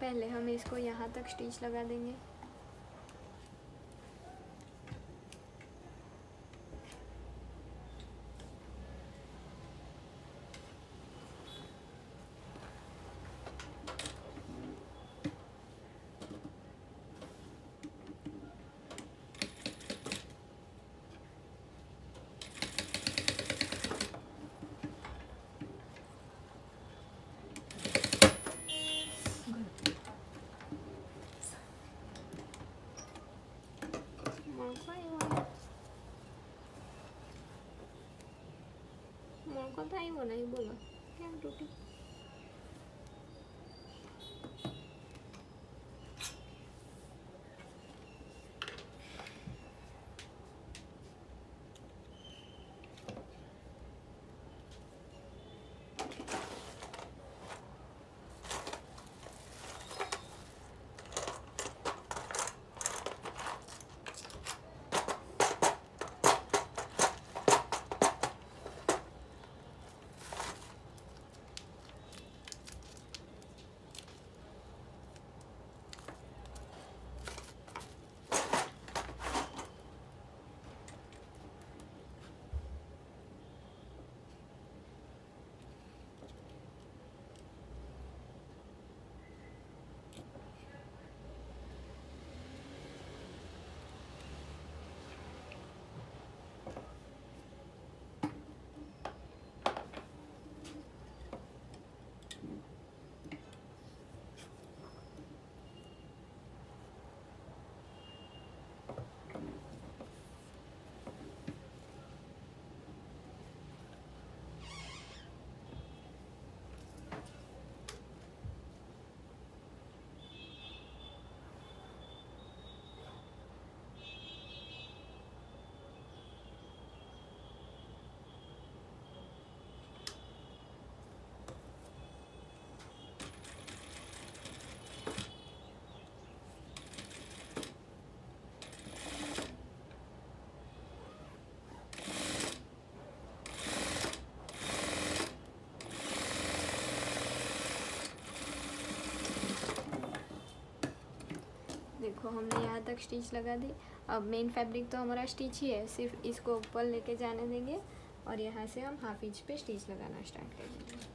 पहले हम इसको यहाँ तक स्टिच लगा देंगे। મોકો તો આવ્યો નહીં, બોલો કેમ તૂટી? हमने यहाँ तक स्टिच लगा दी। अब मेन फैब्रिक तो हमारा स्टिच ही है, सिर्फ इसको ऊपर लेके जाने देंगे और यहाँ से हम हाफ इंच पे स्टिच लगाना स्टार्ट कर देंगे।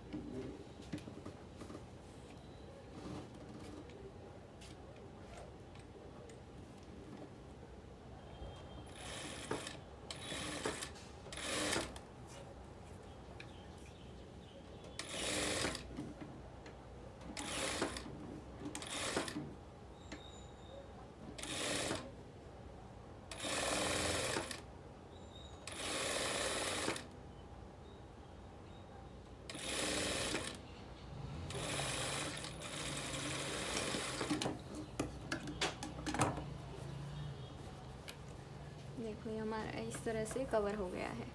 देखो ये हमारा इस तरह से कवर हो गया है,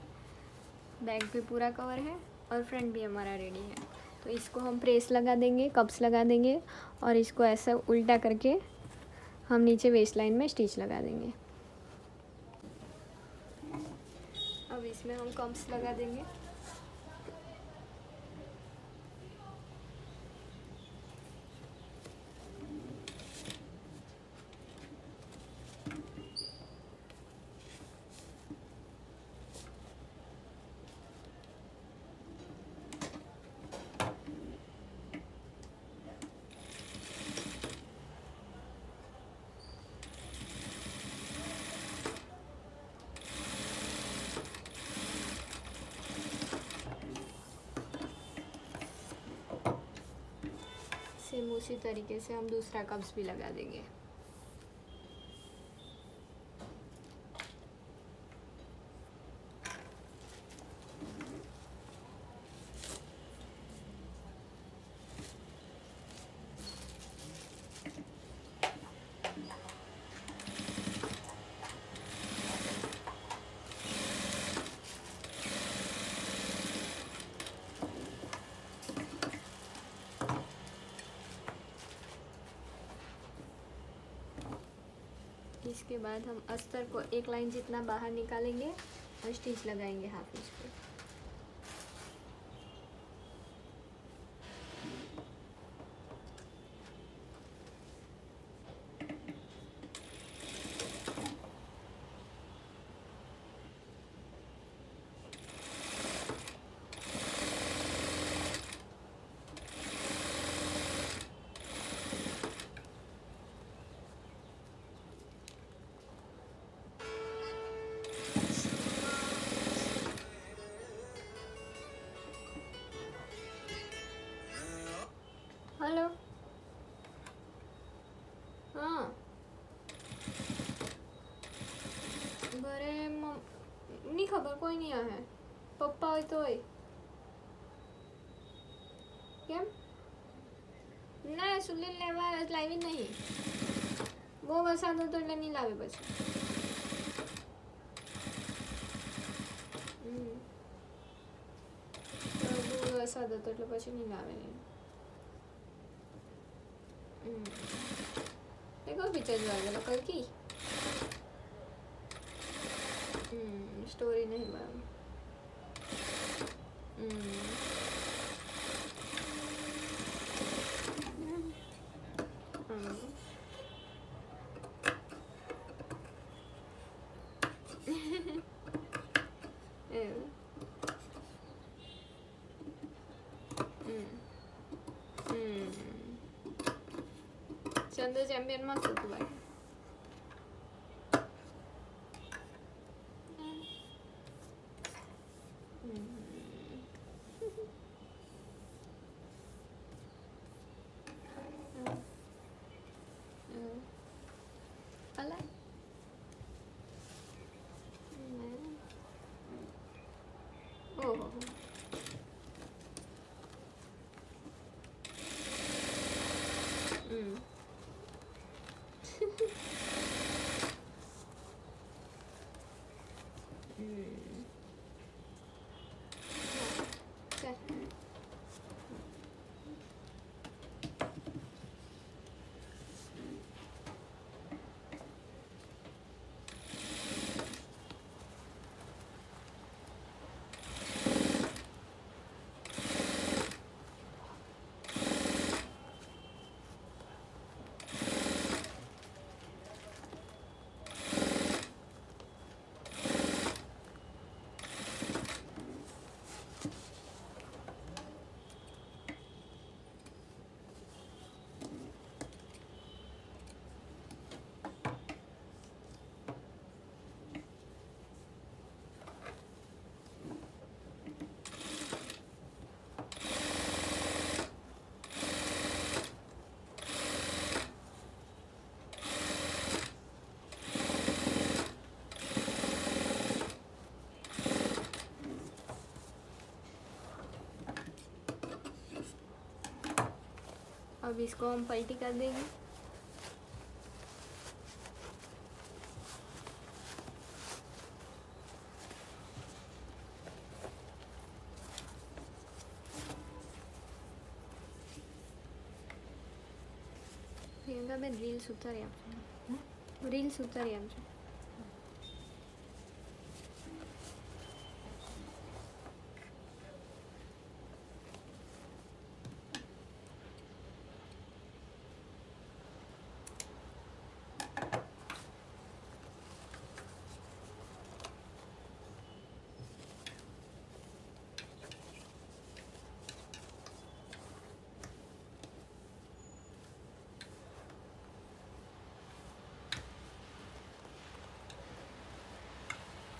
बैक भी पूरा कवर है और फ्रंट भी हमारा रेडी है। तो इसको हम प्रेस लगा देंगे, कप्स लगा देंगे और इसको ऐसा उल्टा करके हम नीचे वेस्ट लाइन में स्टिच लगा देंगे। अब इसमें हम कप्स लगा देंगे। सेम उसी तरीके से हम दूसरा कप्स भी लगा देंगे। इसके बाद हम अस्तर को एक लाइन जितना बाहर निकालेंगे और स्टिच लगाएंगे हाफ इंच पे। हेलो, हाँ घरे नहीं खबर कोई नहीं आया है। पप्पा હોય તો હોય કેમ ના સુલીલ લેવા લાવી નહીં, બહુ વરસાદ હતો એટલે નહીં લાવે પછી। બહુ વરસાદ હતો એટલે પછી નહીં લાવે। देखो पिक्चर जो आ गया कल की स्टोरी नहीं बना। चंद्र चैंपियन मस्त होती भाई। अला ओहो अब इसको हम पलटी कर देंगे। प्रियंका बेन રીલ્સ ઉતારી આપજો, રીલ્સ ઉતારી આપજો।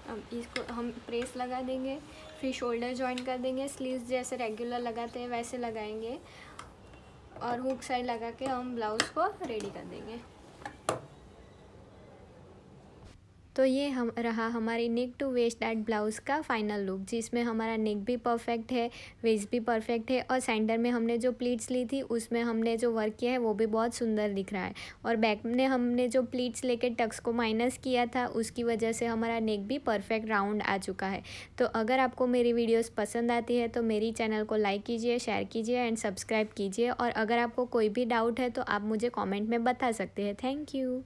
अब इसको हम प्रेस लगा देंगे, फिर शोल्डर जॉइन कर देंगे, स्लीव्स जैसे रेगुलर लगाते हैं वैसे लगाएंगे और हुक साइड लगा के हम ब्लाउज़ को रेडी कर देंगे। तो ये हम रहा हमारी neck to waist that blouse का फाइनल लुक, जिसमें हमारा नेक भी परफेक्ट है, वेस्ट भी परफेक्ट है और सेंटर में हमने जो प्लीट्स ली थी उसमें हमने जो वर्क किया है वो भी बहुत सुंदर दिख रहा है। और बैक में हमने जो प्लीट्स लेके टक्स को माइनस किया था उसकी वजह से हमारा नेक भी परफेक्ट राउंड आ चुका है। तो अगर आपको मेरी वीडियोज़ पसंद आती है तो मेरी चैनल को लाइक कीजिए, शेयर कीजिए एंड सब्सक्राइब कीजिए। और अगर आपको कोई भी डाउट है तो आप मुझे कॉमेंट में बता सकते हैं। Thank you.